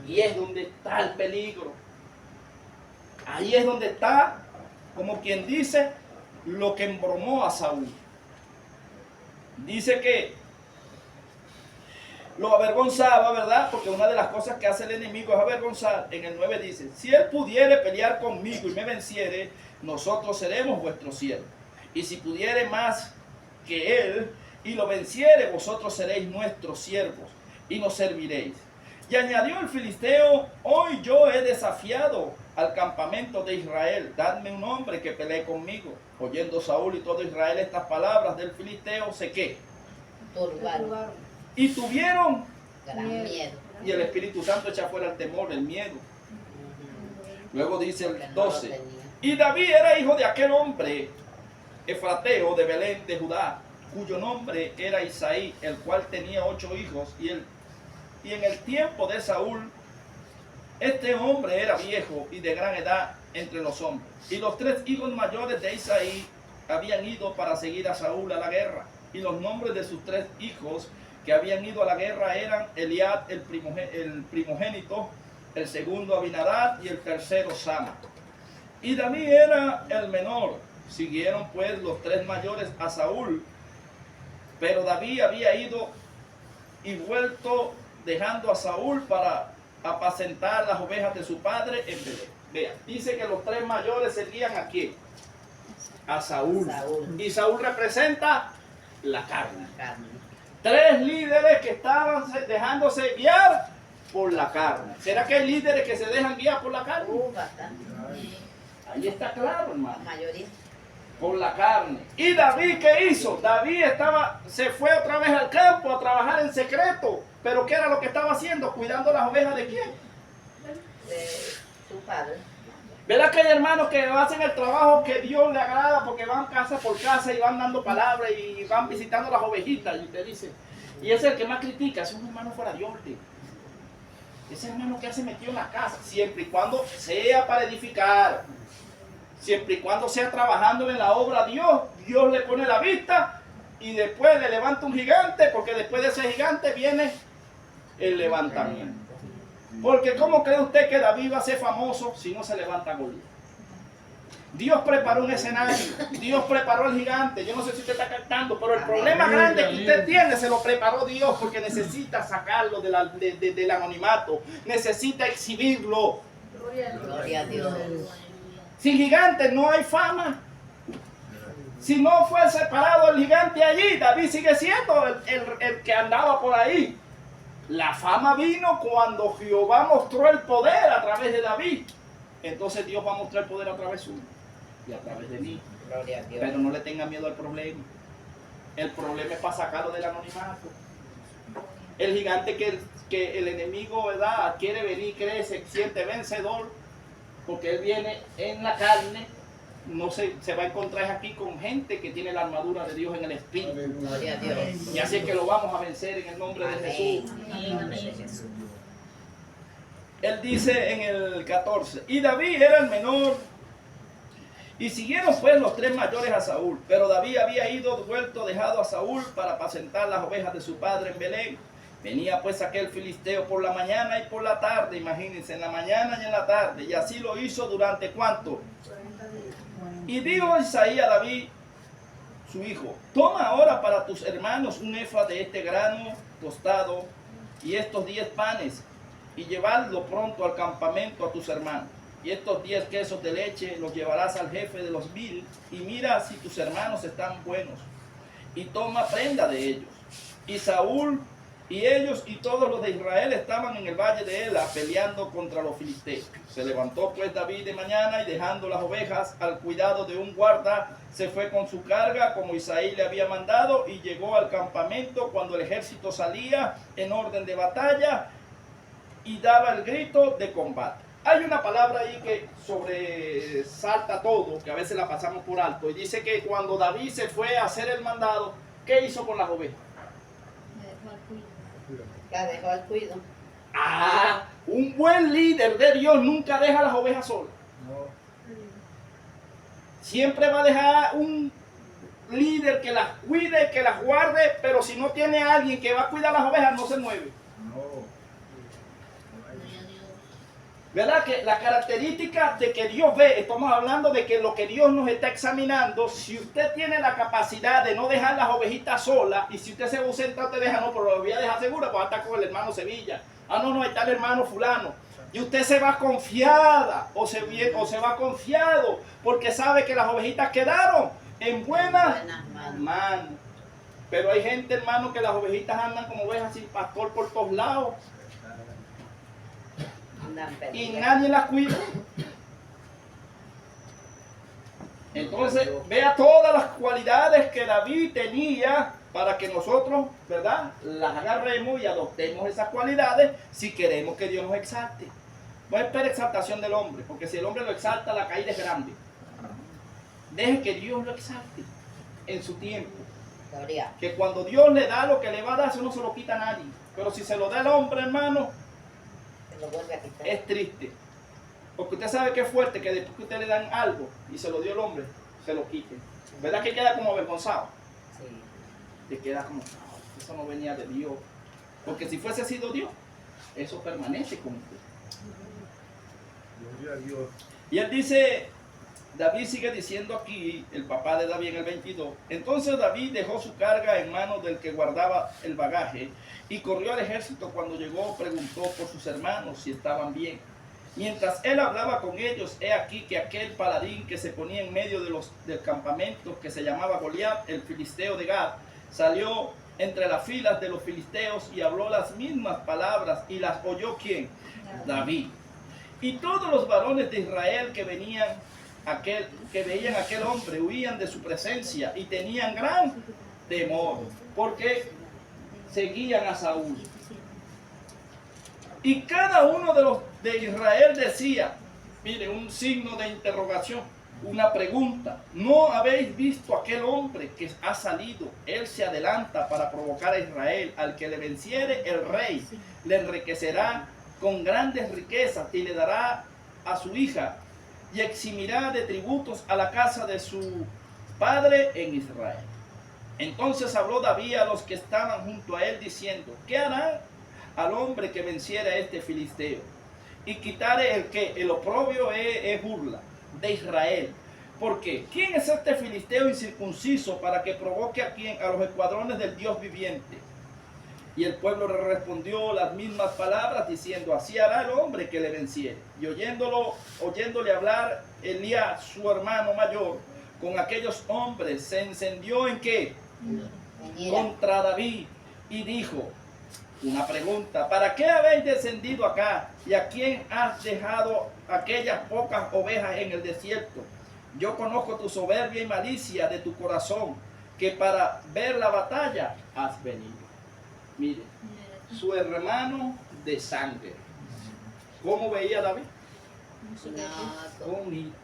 Y es donde está el peligro. Ahí es donde está, como quien dice, lo que embromó a Saúl. Dice que lo avergonzaba, ¿verdad? Porque una de las cosas que hace el enemigo es avergonzar. En el 9 dice, si él pudiere pelear conmigo y me venciere, nosotros seremos vuestros siervos. Y si pudiere más que él y lo venciere, vosotros seréis nuestros siervos y nos serviréis. Y añadió el filisteo, hoy yo he desafiado al campamento de Israel, dadme un hombre que pelee conmigo. Oyendo Saúl y todo Israel estas palabras del filisteo, ¿se qué? Turbaron. Y tuvieron, Gran miedo. y el Espíritu Santo echa fuera el temor, el miedo. Luego dice Porque el no lo 12, tenía. y David era hijo de aquel hombre, Efrateo de Belén de Judá, cuyo nombre era Isaí, el cual tenía 8 hijos, y en el tiempo de Saúl, este hombre era viejo y de gran edad entre los hombres. Y los 3 hijos mayores de Isaí habían ido para seguir a Saúl a la guerra. Y los nombres de sus 3 hijos que habían ido a la guerra eran Eliab, el primogénito, el segundo Abinadab y el tercero Sama. Y David era el menor. Siguieron pues los 3 mayores a Saúl, pero David había ido y vuelto dejando a Saúl para apacentar las ovejas de su padre en Belén. Vea, dice que los 3 mayores seguían a quién? A Saúl. Y Saúl representa la carne. Carne. 3 líderes que estaban dejándose guiar por la carne. ¿Será que hay líderes que se dejan guiar por la carne? Bastante. Ahí está claro, La hermano. mayoría. Por la carne. ¿Y David qué hizo? David se fue otra vez al campo a trabajar en secreto. ¿Pero qué era lo que estaba haciendo? Cuidando las ovejas de quién. De su padre. ¿Verdad que hay hermanos que hacen el trabajo que Dios le agrada porque van casa por casa y van dando palabras y van visitando las ovejitas? Y usted dice, y ese es el que más critica, es un hermano fuera de orden. Ese hermano que hace metido en la casa, siempre y cuando sea para edificar. Siempre y cuando sea trabajando en la obra de Dios, Dios le pone la vista y después le levanta un gigante, porque después de ese gigante viene el levantamiento. Porque ¿cómo cree usted que David va a ser famoso si no se levanta Goliat? Dios preparó un escenario, Dios preparó el gigante. Yo no sé si usted está captando, pero el problema grande que usted tiene se lo preparó Dios porque necesita sacarlo del anonimato, necesita exhibirlo. Gloria a Dios. Sin gigante no hay fama. Si no fue separado el gigante allí, David sigue siendo el que andaba por ahí. La fama vino cuando Jehová mostró el poder a través de David. Entonces Dios va a mostrar el poder a través suyo y a través de mí. Gloria a Dios. Pero no le tengan miedo al problema. El problema es para sacarlo del anonimato. El gigante que el enemigo, ¿verdad?, quiere venir, cree, se siente vencedor, porque él viene en la carne. No se va a encontrar aquí con gente que tiene la armadura de Dios en el espíritu. Gloria a Dios. Y así es que lo vamos a vencer en el nombre de Jesús. Amén. Él dice en el 14, y David era el menor, y siguieron pues los tres mayores a Saúl, pero David había ido vuelto, dejado a Saúl para apacentar las ovejas de su padre en Belén. Venía pues aquel filisteo por la mañana y por la tarde, imagínense, en la mañana y en la tarde, y así lo hizo durante ¿cuánto? Y dijo Isaías a David, su hijo, toma ahora para tus hermanos un efa de este grano tostado y estos 10 panes, y llevadlo pronto al campamento a tus hermanos. Y estos 10 quesos de leche los llevarás al jefe de los 1000, y mira si tus hermanos están buenos, y toma prenda de ellos. Y Saúl y ellos y todos los de Israel estaban en el valle de Ela peleando contra los filisteos. Se levantó pues David de mañana y dejando las ovejas al cuidado de un guarda, se fue con su carga como Isaí le había mandado y llegó al campamento cuando el ejército salía en orden de batalla y daba el grito de combate. Hay una palabra ahí que sobresalta todo, que a veces la pasamos por alto, y dice que cuando David se fue a hacer el mandado, ¿qué hizo con las ovejas? La dejó al cuido. Ah, un buen líder de Dios nunca deja las ovejas solas. Siempre va a dejar un líder que las cuide, que las guarde, pero si no tiene alguien que va a cuidar las ovejas, no se mueve. ¿Verdad? Que la característica de que Dios ve, estamos hablando de que lo que Dios nos está examinando, si usted tiene la capacidad de no dejar las ovejitas solas, y si usted se ausenta, te deja, no, pero lo voy a dejar segura, pues va a estar con el hermano Sevilla. Ah, no, está el hermano fulano. Y usted se va confiada, o se va confiado, porque sabe que las ovejitas quedaron en buenas manos. Pero hay gente, hermano, que las ovejitas andan como ovejas sin pastor por todos lados. Y nadie las cuida. Entonces, vea todas las cualidades que David tenía para que nosotros, ¿verdad?, las agarremos y adoptemos esas cualidades si queremos que Dios nos exalte. No espere exaltación del hombre, porque si el hombre lo exalta, la caída es grande. Deje que Dios lo exalte en su tiempo. Que cuando Dios le da lo que le va a dar, eso no se lo quita a nadie. Pero si se lo da el hombre, hermano, lo vuelve a quitar. Es triste. Porque usted sabe que es fuerte que después que usted le dan algo y se lo dio el hombre, se lo quiten. ¿Verdad que queda como avergonzado? Sí. Le queda como, eso no venía de Dios. Porque si fuese sido Dios, eso permanece con usted. Gloria a Dios. Y él dice, David sigue diciendo aquí, el papá de David en el 22, entonces David dejó su carga en manos del que guardaba el bagaje y corrió al ejército. Cuando llegó preguntó por sus hermanos si estaban bien. Mientras él hablaba con ellos, he aquí que aquel paladín que se ponía en medio del campamento, que se llamaba Goliat, el filisteo de Gad, salió entre las filas de los filisteos y habló las mismas palabras, y las oyó ¿quién? David. Y todos los varones de Israel que veían aquel hombre huían de su presencia y tenían gran temor, porque seguían a Saúl. Y cada uno de los de Israel decía, mire, un signo de interrogación, una pregunta: ¿no habéis visto aquel hombre que ha salido? Él se adelanta para provocar a Israel. Al que le venciere, el rey le enriquecerá con grandes riquezas y le dará a su hija y eximirá de tributos a la casa de su padre en Israel. Entonces habló David a los que estaban junto a él diciendo: ¿qué harán al hombre que venciera a este filisteo y quitare el oprobio es burla de Israel? ¿Por qué? ¿Quién es este filisteo incircunciso para que provoque a quién? A los escuadrones del Dios viviente. Y el pueblo le respondió las mismas palabras diciendo, así hará el hombre que le venciere. Y oyéndole hablar Elías, su hermano mayor, con aquellos hombres, se encendió ¿en qué? Contra David y dijo, una pregunta, ¿para qué habéis descendido acá? ¿Y a quién has dejado aquellas pocas ovejas en el desierto? Yo conozco tu soberbia y malicia de tu corazón, que para ver la batalla has venido. Mire, su hermano de sangre. ¿Cómo veía David? Bonito.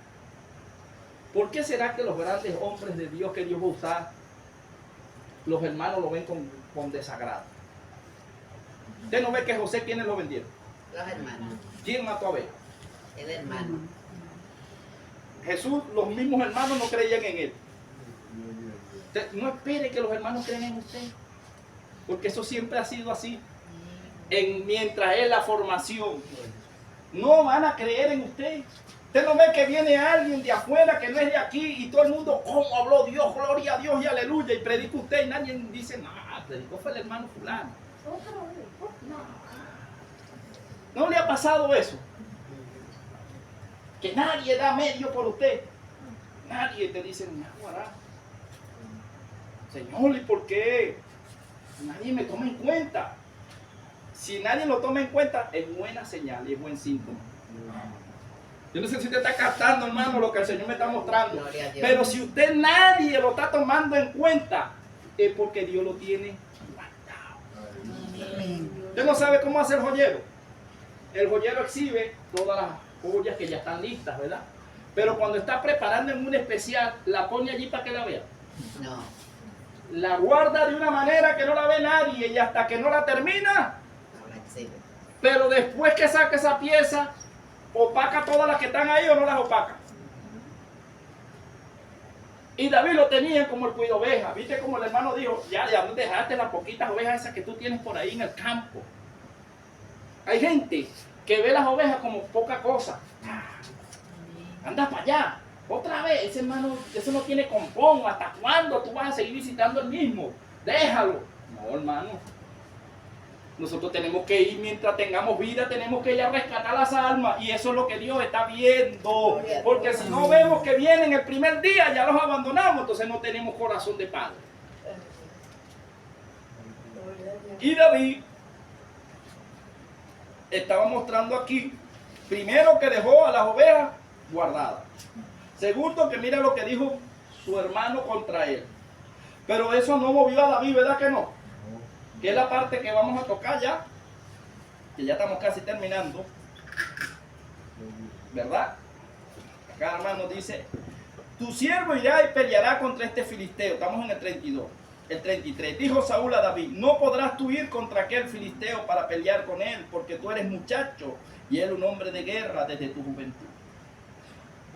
¿Por qué será que los grandes hombres de Dios que Dios va a usar, los hermanos lo ven con desagrado? Usted no ve que José, ¿quiénes lo vendieron? Los hermanos. ¿Quién mató a Abel? El hermano. Jesús, los mismos hermanos no creían en él. Usted no espere que los hermanos crean en usted, porque eso siempre ha sido así. Mientras es la formación, no van a creer en usted. Usted no ve que viene alguien de afuera que no es de aquí y todo el mundo, ¿cómo habló Dios? Gloria a Dios y aleluya. Y predica usted y nadie dice, no, predicó fue el hermano fulano. ¿No le ha pasado eso? Que nadie da medio por usted. Nadie te dice, no, hará. Señor, ¿y por qué? Nadie me toma en cuenta. Si nadie lo toma en cuenta, es buena señal y es buen síntoma. Yo no sé si usted está captando, hermano, lo que el Señor me está mostrando. Pero si usted nadie lo está tomando en cuenta, es porque Dios lo tiene guardado. Usted no sabe cómo hace el joyero. El joyero exhibe todas las joyas que ya están listas, ¿verdad? Pero cuando está preparando en un especial, la pone allí para que la vea. No. La guarda de una manera que no la ve nadie y hasta que no la termina. Pero después que saca esa pieza, opaca todas las que están ahí o no las opaca. Y David lo tenía como el cuido ovejas. ¿Viste como el hermano dijo? Ya dejaste las poquitas ovejas esas que tú tienes por ahí en el campo. Hay gente que ve las ovejas como poca cosa. Anda para allá. Otra vez, ese hermano, eso no tiene compón. ¿Hasta cuándo tú vas a seguir visitando el mismo? Déjalo. No, hermano. Nosotros tenemos que ir mientras tengamos vida, tenemos que ir a rescatar las almas. Y eso es lo que Dios está viendo. Porque si no vemos que vienen el primer día, ya los abandonamos. Entonces no tenemos corazón de padre. Y David estaba mostrando aquí, primero que dejó a las ovejas guardadas. Segundo que mira lo que dijo su hermano contra él. Pero eso no movió a David, ¿verdad que no? Que es la parte que vamos a tocar ya, que ya estamos casi terminando, ¿verdad? Acá hermano dice, tu siervo irá y peleará contra este filisteo. Estamos en el 32. El 33. Dijo Saúl a David, no podrás tú ir contra aquel filisteo para pelear con él, porque tú eres muchacho y él un hombre de guerra desde tu juventud.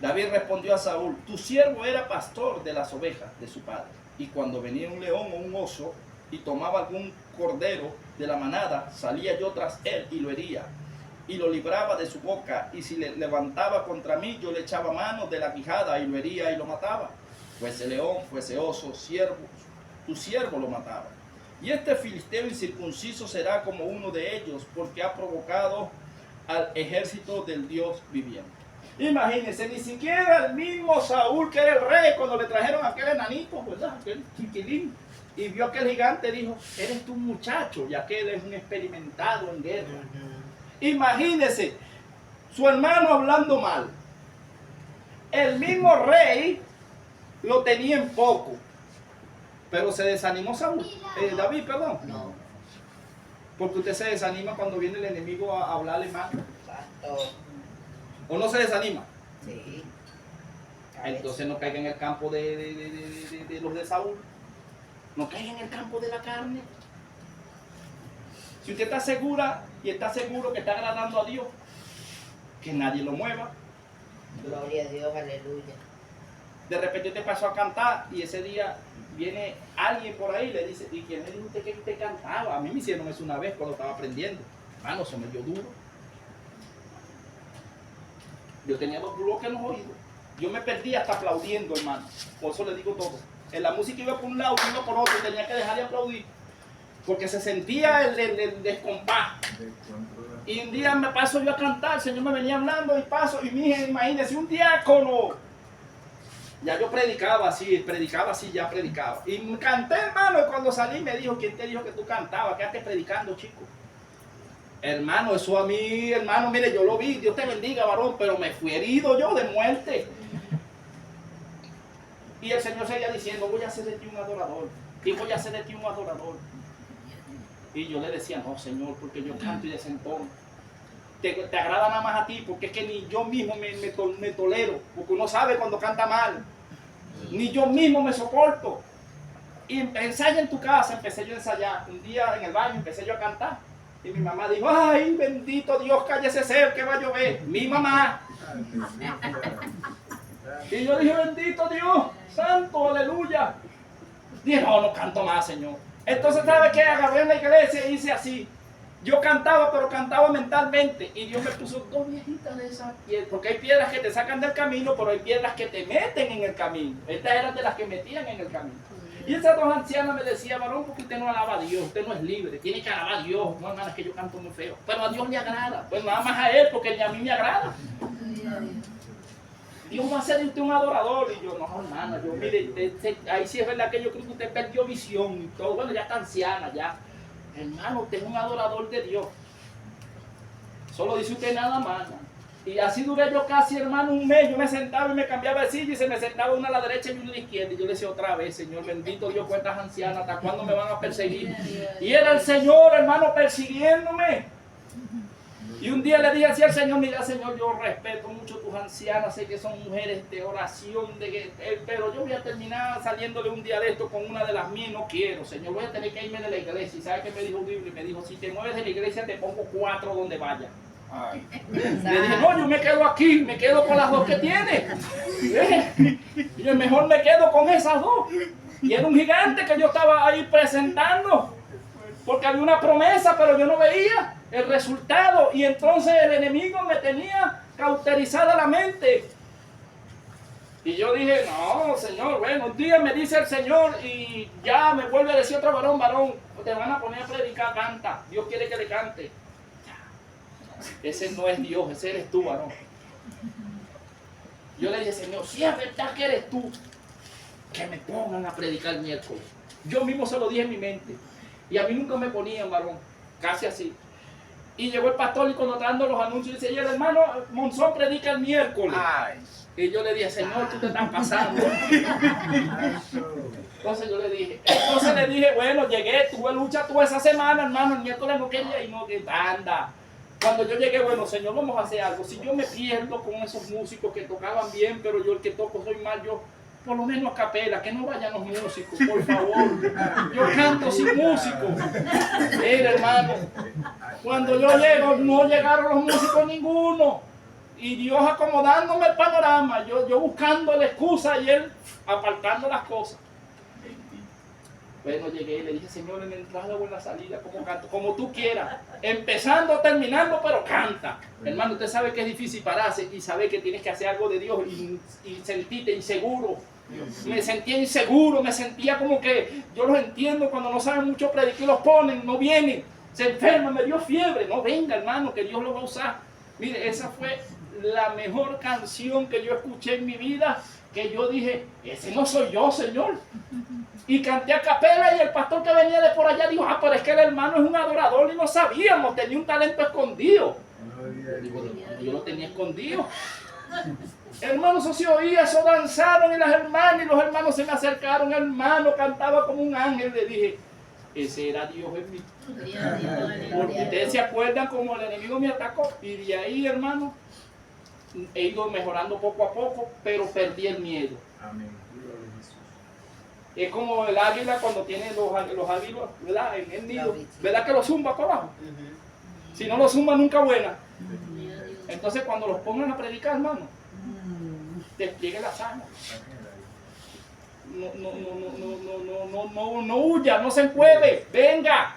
David respondió a Saúl, tu siervo era pastor de las ovejas de su padre, y cuando venía un león o un oso y tomaba algún cordero de la manada, salía yo tras él y lo hería, y lo libraba de su boca, y si le levantaba contra mí, yo le echaba mano de la quijada y lo hería y lo mataba. Fuese león, fuese oso, tu siervo lo mataba. Y este filisteo incircunciso será como uno de ellos, porque ha provocado al ejército del Dios viviente. Imagínense, ni siquiera el mismo Saúl, que era el rey, cuando le trajeron a aquel enanito, ¿verdad? Aquel chiquilín, y vio a aquel gigante, dijo, eres tú un muchacho, y aquel es un experimentado en guerra. Imagínense, su hermano hablando mal. El mismo rey lo tenía en poco, pero se desanimó David, perdón. No. Porque usted se desanima cuando viene el enemigo a hablarle mal. Pastor. ¿O no se desanima? Sí. Entonces no caiga en el campo de los de Saúl. No caiga en el campo de la carne. Si usted está segura y está seguro que está agradando a Dios, que nadie lo mueva. Gloria a Dios, aleluya. De repente te pasó a cantar y ese día viene alguien por ahí y le dice, ¿y quién le dijo usted que usted cantaba? A mí me hicieron eso una vez cuando estaba aprendiendo. Hermano, se me dio duro. Yo tenía 2 bloques en los oídos. Yo me perdí hasta aplaudiendo, hermano. Por eso le digo todo. En la música iba por un lado, iba por otro, y tenía que dejar de aplaudir. Porque se sentía el descompás. Y un día me paso yo a cantar, el Señor me venía hablando y paso, y mi hija, imagínese, un diácono. Ya yo predicaba así, ya predicaba. Y me canté, hermano, y cuando salí me dijo, ¿quién te dijo que tú cantabas? Quédate predicando, chico. Hermano, eso a mí, hermano, mire, yo lo vi, Dios te bendiga, varón, pero me fui herido yo de muerte. Y el Señor seguía diciendo, voy a hacer de ti un adorador. Y voy a hacer de ti un adorador. Y yo le decía, no, Señor, porque yo canto y desentono. Te agrada nada más a ti, porque es que ni yo mismo me tolero, porque uno sabe cuando canta mal. Ni yo mismo me soporto. Y ensaya en tu casa, empecé yo a ensayar. Un día en el baño empecé yo a cantar. Y mi mamá dijo, ay, bendito Dios, cállese ser, que va a llover. Mi mamá. Y yo dije, bendito Dios, santo, aleluya. Dije, no canto más, Señor. Entonces, ¿sabe qué? Agarré en la iglesia y hice así. Yo cantaba, pero cantaba mentalmente. Y Dios me puso dos viejitas de esas piedras. Porque hay piedras que te sacan del camino, pero hay piedras que te meten en el camino. Estas eran de las que metían en el camino. Y esas dos ancianas me decían, varón, porque usted no alaba a Dios, usted no es libre, tiene que alabar a Dios. No, hermano, es que yo canto muy feo. Pero a Dios le agrada. Pues nada más a Él, porque ni a mí me agrada. Dios va a ser de usted un adorador. Y yo, no, hermana, yo, mire, ahí sí es verdad que yo creo que usted perdió visión y todo. Bueno, ya está anciana, ya. Hermano, usted es un adorador de Dios. Solo dice usted nada más. Y así duré yo casi, hermano, un mes. Yo me sentaba y me cambiaba de silla y se me sentaba una a la derecha y una a la izquierda. Y yo le decía otra vez, Señor, bendito Dios, cuántas ancianas, ¿hasta cuándo me van a perseguir? Y era el Señor, hermano, persiguiéndome. Y un día le dije así al Señor, mira, Señor, yo respeto mucho tus ancianas, sé que son mujeres de oración, pero yo voy a terminar saliéndole un día de esto con una de las mías, no quiero, Señor, voy a tener que irme de la iglesia. ¿Y sabe qué me dijo un libro? Y me dijo, si te mueves de la iglesia te pongo 4 donde vaya. Ay. Le dije, no, yo me quedo aquí, me quedo con las 2 que tiene. Y yo mejor me quedo con esas 2. Y era un gigante que yo estaba ahí presentando, porque había una promesa, pero yo no veía el resultado. Y entonces el enemigo me tenía cauterizada la mente. Y yo dije, no, Señor, bueno, un día me dice el Señor y ya me vuelve a decir otro varón, te van a poner a predicar, canta. Dios quiere que le cante. Ese no es Dios, ese eres tú, varón. Yo le dije, Señor, si es verdad que eres tú, que me pongan a predicar el miércoles. Yo mismo se lo dije en mi mente. Y a mí nunca me ponían, varón, casi así. Y llegó el pastor y cuando está dando los anuncios, dice, y el hermano Monzón predica el miércoles. Ay. Y yo le dije, Señor, tú te estás pasando. Entonces yo le dije, bueno, llegué, tuve lucha toda esa semana, hermano, el miércoles no quería y no, que anda. Cuando yo llegué, bueno, Señor, vamos a hacer algo. Si yo me pierdo con esos músicos que tocaban bien, pero yo el que toco soy mal, yo por lo menos a capela, que no vayan los músicos, por favor. Yo canto sin músicos. Mira, hermano, cuando yo llego, no llegaron los músicos ninguno. Y Dios acomodándome el panorama, yo buscando la excusa y Él apartando las cosas. Bueno, llegué y le dije, Señor, en la entrada o en la salida, como canto, como tú quieras. Empezando, terminando, pero canta. Hermano, usted sabe que es difícil pararse y saber que tienes que hacer algo de Dios y sentirte inseguro. Me sentía inseguro, me sentía como que, yo los entiendo, cuando no saben mucho predicar y los ponen, no vienen, se enferman, me dio fiebre. No, venga, hermano, que Dios lo va a usar. Mire, esa fue la mejor canción que yo escuché en mi vida, que yo dije, ese no soy yo, Señor. Y canté a capela y el pastor que venía de por allá dijo, pero es que el hermano es un adorador y no sabíamos, tenía un talento escondido. Yo lo tenía escondido. Hermano, eso se oía, eso danzaron y las hermanas y los hermanos se me acercaron, hermano, cantaba como un ángel. Le dije, ese era Dios en mí. Porque ustedes se acuerdan como el enemigo me atacó. Y de ahí, hermano, he ido mejorando poco a poco, pero perdí el miedo. Amén. Es como el águila cuando tiene los águilas, ¿verdad? En el nido, ¿verdad que lo zumba para abajo? Si no lo zumba, nunca vuela. Entonces, cuando los pongan a predicar, hermano, despliegue las armas. No huya, no se encueve, venga.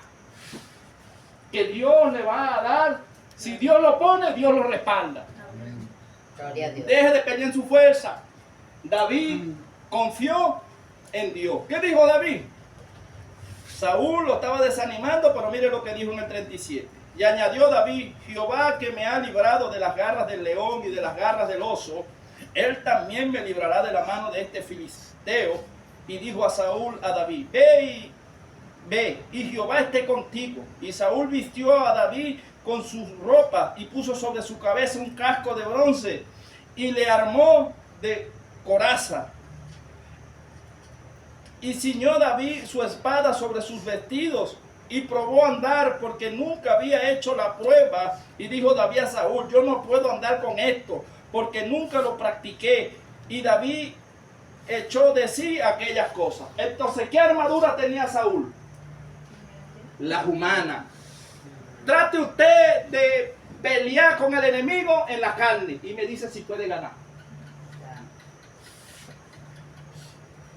Que Dios le va a dar. Si Dios lo pone, Dios lo respalda. Deje de pelear en su fuerza. David confió en Dios. ¿Qué dijo David? Saúl lo estaba desanimando, pero mire lo que dijo en el 37. Y añadió David: Jehová, que me ha librado de las garras del león y de las garras del oso, él también me librará de la mano de este filisteo. Y dijo a Saúl a David: ve, y Jehová esté contigo. Y Saúl vistió a David con sus ropas y puso sobre su cabeza un casco de bronce y le armó de coraza. Y ciñó David su espada sobre sus vestidos y probó andar, porque nunca había hecho la prueba. Y dijo David a Saúl: yo no puedo andar con esto, porque nunca lo practiqué. Y David echó de sí aquellas cosas. Entonces, ¿qué armadura tenía Saúl? Las humanas. Trate usted de pelear con el enemigo en la carne y me dice si puede ganar.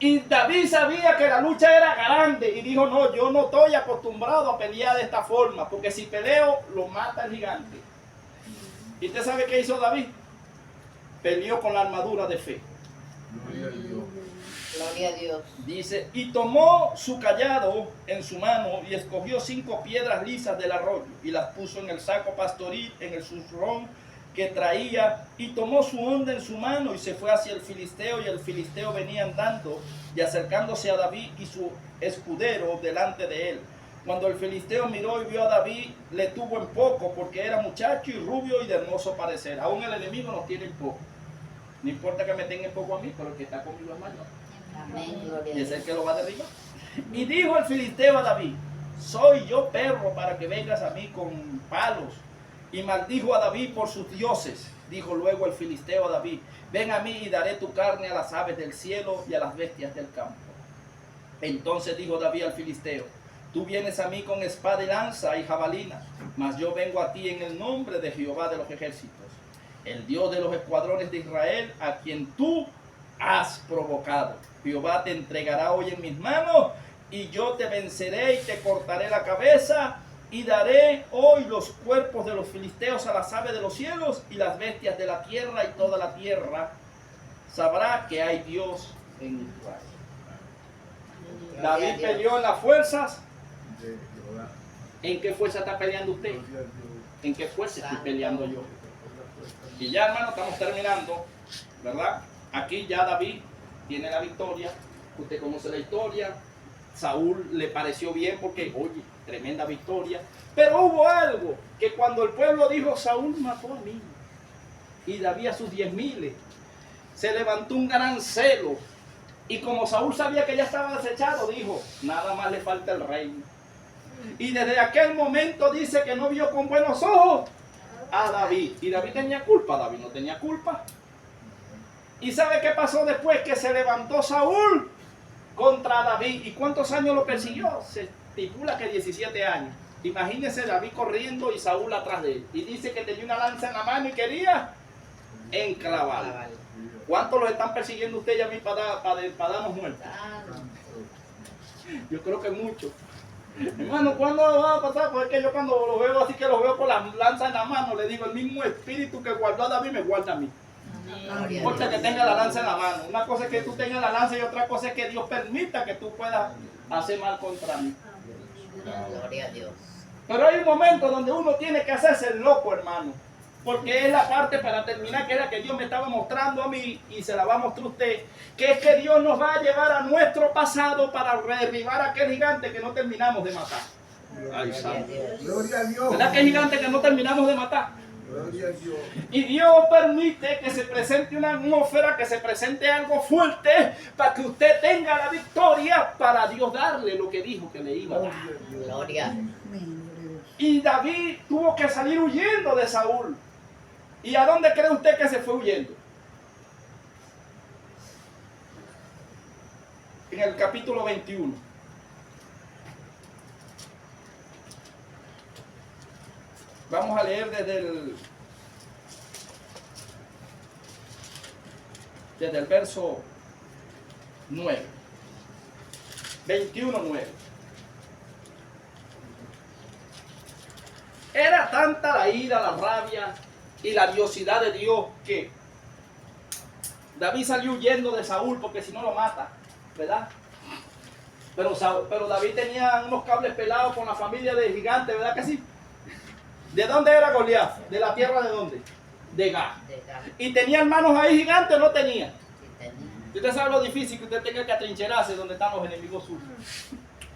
Y David sabía que la lucha era grande y dijo: no, yo no estoy acostumbrado a pelear de esta forma, porque si peleo lo mata el gigante. ¿Y usted sabe qué hizo David? Peleó con la armadura de fe. Gloria a Dios. Gloria a Dios. Dice: y tomó su cayado en su mano y escogió 5 piedras lisas del arroyo y las puso en el saco pastoril, en el zurrón que traía, y tomó su honda en su mano y se fue hacia el filisteo. Y el filisteo venía andando y acercándose a David y su escudero delante de él. Cuando el filisteo miró y vio a David, le tuvo en poco, porque era muchacho y rubio y de hermoso parecer. Aún el enemigo nos tiene en poco. No importa que me tenga en poco a mí, pero el que está conmigo es mayor. Amén. Gloria a Y es Dios. el que lo va a derribar. Y dijo el filisteo a David: soy yo perro para que vengas a mí con palos. Y maldijo a David por sus dioses. Dijo luego el filisteo a David: ven a mí y daré tu carne a las aves del cielo y a las bestias del campo. Entonces dijo David al filisteo: tú vienes a mí con espada y lanza y jabalina, mas yo vengo a ti en el nombre de Jehová de los ejércitos, el Dios de los escuadrones de Israel, a quien tú has provocado. Jehová te entregará hoy en mis manos, y yo te venceré y te cortaré la cabeza, y daré hoy los cuerpos de los filisteos a las aves de los cielos y las bestias de la tierra, y toda la tierra sabrá que hay Dios en Israel. David peleó en las fuerzas. De Jehová. ¿En qué fuerza está peleando usted? Gloria a Dios. ¿En qué fuerza estoy peleando yo? Y ya, hermano, estamos terminando, ¿verdad? Aquí ya David tiene la victoria. Usted conoce la historia. Saúl le pareció bien porque, oye, tremenda victoria. Pero hubo algo que cuando el pueblo dijo: Saúl mató a mí y David a sus 10,000, se levantó un gran celo. Y como Saúl sabía que ya estaba desechado, dijo: nada más le falta el reino. Y desde aquel momento dice que no vio con buenos ojos a David. Y David tenía culpa. David no tenía culpa. ¿Y sabe qué pasó después? Que se levantó Saúl contra David. ¿Y cuántos años lo persiguió? Se estipula que 17 años. Imagínese David corriendo y Saúl atrás de él. Y dice que tenía una lanza en la mano y quería enclavarlo. ¿Cuántos los están persiguiendo usted y a mí para darnos muerte? Yo creo que muchos. Hermano, ¿cuándo va a pasar? Pues es que yo cuando lo veo así, que lo veo con la lanza en la mano, le digo: el mismo espíritu que guardó a David me guarda a mí. No importa que tenga la lanza en la mano. Una cosa es que tú tengas la lanza y otra cosa es que Dios permita que tú puedas hacer mal contra mí. Gloria a Dios. Pero hay un momento donde uno tiene que hacerse el loco, hermano. Porque es la parte, para terminar, que era que Dios me estaba mostrando a mí, y se la va a mostrar a usted, que es que Dios nos va a llevar a nuestro pasado para derribar a aquel gigante que no terminamos de matar. Ay, santo. Gloria a Dios. ¿Verdad que hay gigantes que no terminamos de matar? Gloria a Dios. Y Dios permite que se presente una atmósfera, que se presente algo fuerte, para que usted tenga la victoria, para Dios darle lo que dijo que le iba a dar. Gloria. Y David tuvo que salir huyendo de Saúl. ¿Y a dónde cree usted que se fue huyendo? En el capítulo 21. Vamos a leer desde el verso 9. 21:9. Era tanta la ira, la rabia y la odiosidad de Dios que David salió huyendo de Saúl porque si no lo mata, ¿verdad? Pero David tenía unos cables pelados con la familia de gigantes, ¿verdad que sí? ¿De dónde era Goliat? ¿De la tierra de dónde? De Gat. ¿Y tenía hermanos ahí gigantes o no tenía? Sí, tenía. Y usted sabe lo difícil que usted tenga que atrincherarse donde están los enemigos suyos.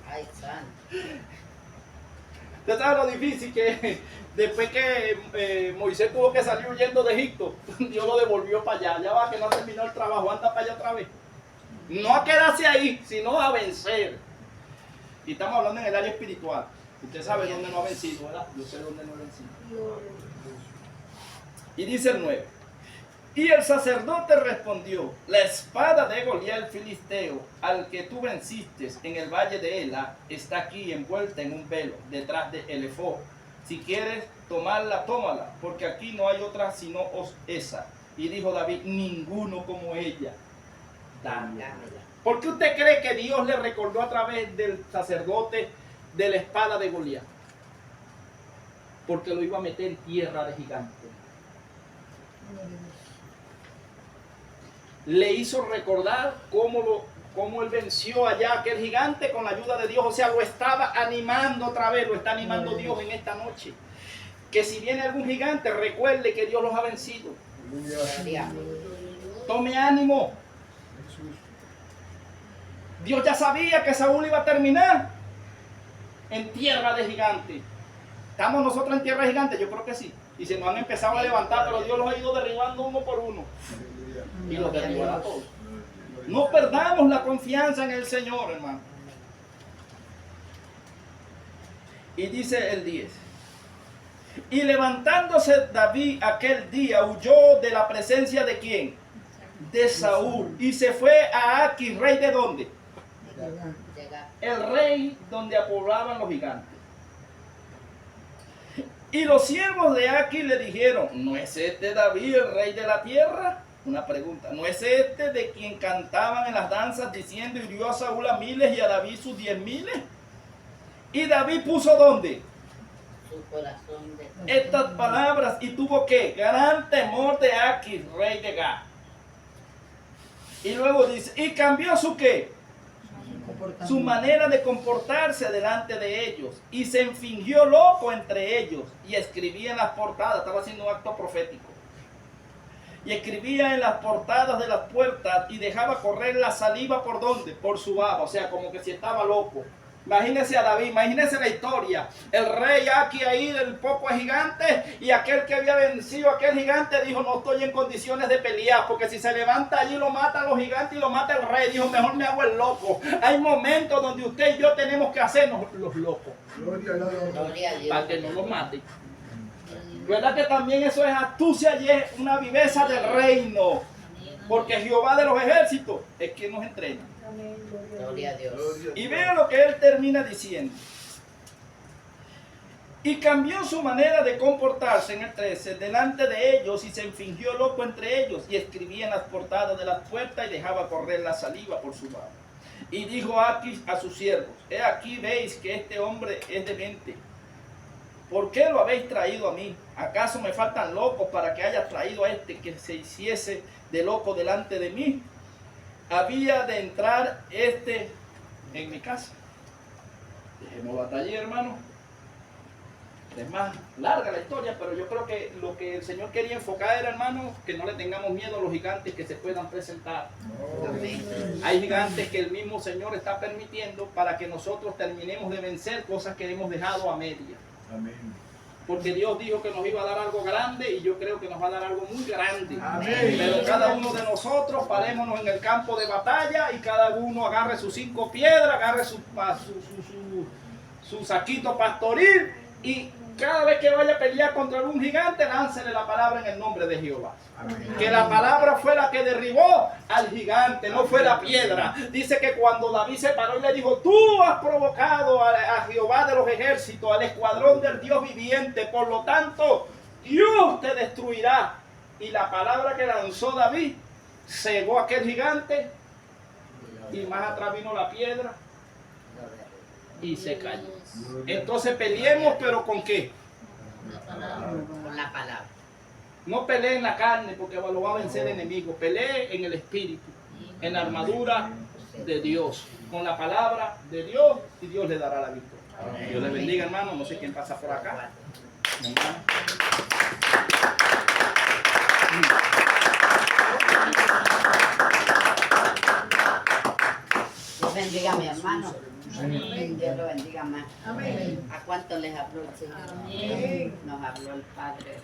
Ay, santo. Usted sabe lo difícil que después que Moisés tuvo que salir huyendo de Egipto, Dios lo devolvió para allá. Ya va que no terminó el trabajo, anda para allá otra vez. No a quedarse ahí, sino a vencer. Y estamos hablando en el área espiritual. Usted sabe dónde no ha vencido, ¿verdad? Yo sé dónde no ha vencido. Y dice el 9. Y el sacerdote respondió: la espada de Goliat el filisteo, al que tú venciste en el valle de Ela, está aquí envuelta en un velo, detrás de Elefod. Si quieres tomarla, tómala, porque aquí no hay otra sino esa. Y dijo David: ninguno como ella. Dámela. ¿Por qué usted cree que Dios le recordó a través del sacerdote de la espada de Goliat? Porque lo iba a meter en tierra de gigante. Le hizo recordar cómo él venció allá a aquel gigante con la ayuda de Dios. O sea, lo estaba animando otra vez, lo está animando Dios en esta noche. Que si viene algún gigante, recuerde que Dios los ha vencido. Tome ánimo. Dios ya sabía que Saúl iba a terminar en tierra de gigante. ¿Estamos nosotros en tierra de gigante? Yo creo que sí. Y se nos han empezado a levantar, pero Dios los ha ido derribando uno por uno. Y los derribará a todos. No perdamos la confianza en el Señor, hermano. Y dice el 10. Y levantándose David aquel día, huyó de la presencia de ¿quién? De Saúl. Y se fue a Aquis, rey de ¿dónde? El rey donde poblaban los gigantes. Y los siervos de Aquis le dijeron: ¿no es este David el rey de la tierra? Una pregunta. ¿No es este de quien cantaban en las danzas diciendo: hirió a Saúl a miles y a David sus 10,000? Y David puso ¿dónde? Su corazón de... Estas palabras, y tuvo ¿qué? Gran temor de Aquis, rey de Gat. Y luego dice, y cambió su ¿qué? Su manera de comportarse delante de ellos, y se fingió loco entre ellos, y escribía en las portadas. Estaba haciendo un acto profético, y escribía en las portadas de las puertas, y dejaba correr la saliva ¿por dónde? Por su baba. O sea, como que si estaba loco. Imagínense a David, imagínense la historia. El rey aquí ahí del poco gigante, y aquel que había vencido a aquel gigante dijo: no estoy en condiciones de pelear, porque si se levanta allí lo matan los gigantes y lo mata el rey. Dijo: mejor me hago el loco. Hay momentos donde usted y yo tenemos que hacernos los locos, Gloria a Dios. para que no los maten. ¿Verdad que también eso es astucia y es una viveza del reino? Porque Jehová de los ejércitos es quien nos entrena. Gloria a Dios. Y vean lo que él termina diciendo. Y cambió su manera de comportarse en el 13 delante de ellos, y se fingió loco entre ellos, y escribía en las portadas de las puertas, y dejaba correr la saliva por su mano. Y dijo Aquis a sus siervos: he aquí veis que este hombre es demente. ¿Por qué lo habéis traído a mí? ¿Acaso me faltan locos para que haya traído a este que se hiciese de loco delante de mí? Había de entrar este en mi casa. Dejemos batalla, hermano. Es más larga la historia, pero yo creo que lo que el Señor quería enfocar era, hermano, que no le tengamos miedo a los gigantes que se puedan presentar. Hay gigantes que el mismo Señor está permitiendo para que nosotros terminemos de vencer cosas que hemos dejado a media. Amén. Porque Dios dijo que nos iba a dar algo grande, y yo creo que nos va a dar algo muy grande. Amén. Pero cada uno de nosotros parémonos en el campo de batalla, y cada uno agarre sus 5 piedras, agarre su saquito pastoril, y cada vez que vaya a pelear contra algún gigante, láncele la palabra en el nombre de Jehová. Amén. Que la palabra fue la que derribó al gigante, no fue la piedra. Dice que cuando David se paró y le dijo: tú has provocado a Jehová de los ejércitos, al escuadrón del Dios viviente, por lo tanto Dios te destruirá. Y la palabra que lanzó David cegó a aquel gigante, y más atrás vino la piedra y se cayó. Entonces peleemos, pero ¿con qué? Con la palabra. No pelee en la carne porque lo va a vencer el enemigo. Pelee en el espíritu, en la armadura de Dios, con la palabra de Dios, y Dios le dará la victoria. Dios les bendiga, hermano. No sé quién pasa por acá. Hermano. Dios bendiga a mi hermano. Dios lo bendiga más. ¿A cuánto les habló el Señor? Nos habló el Padre.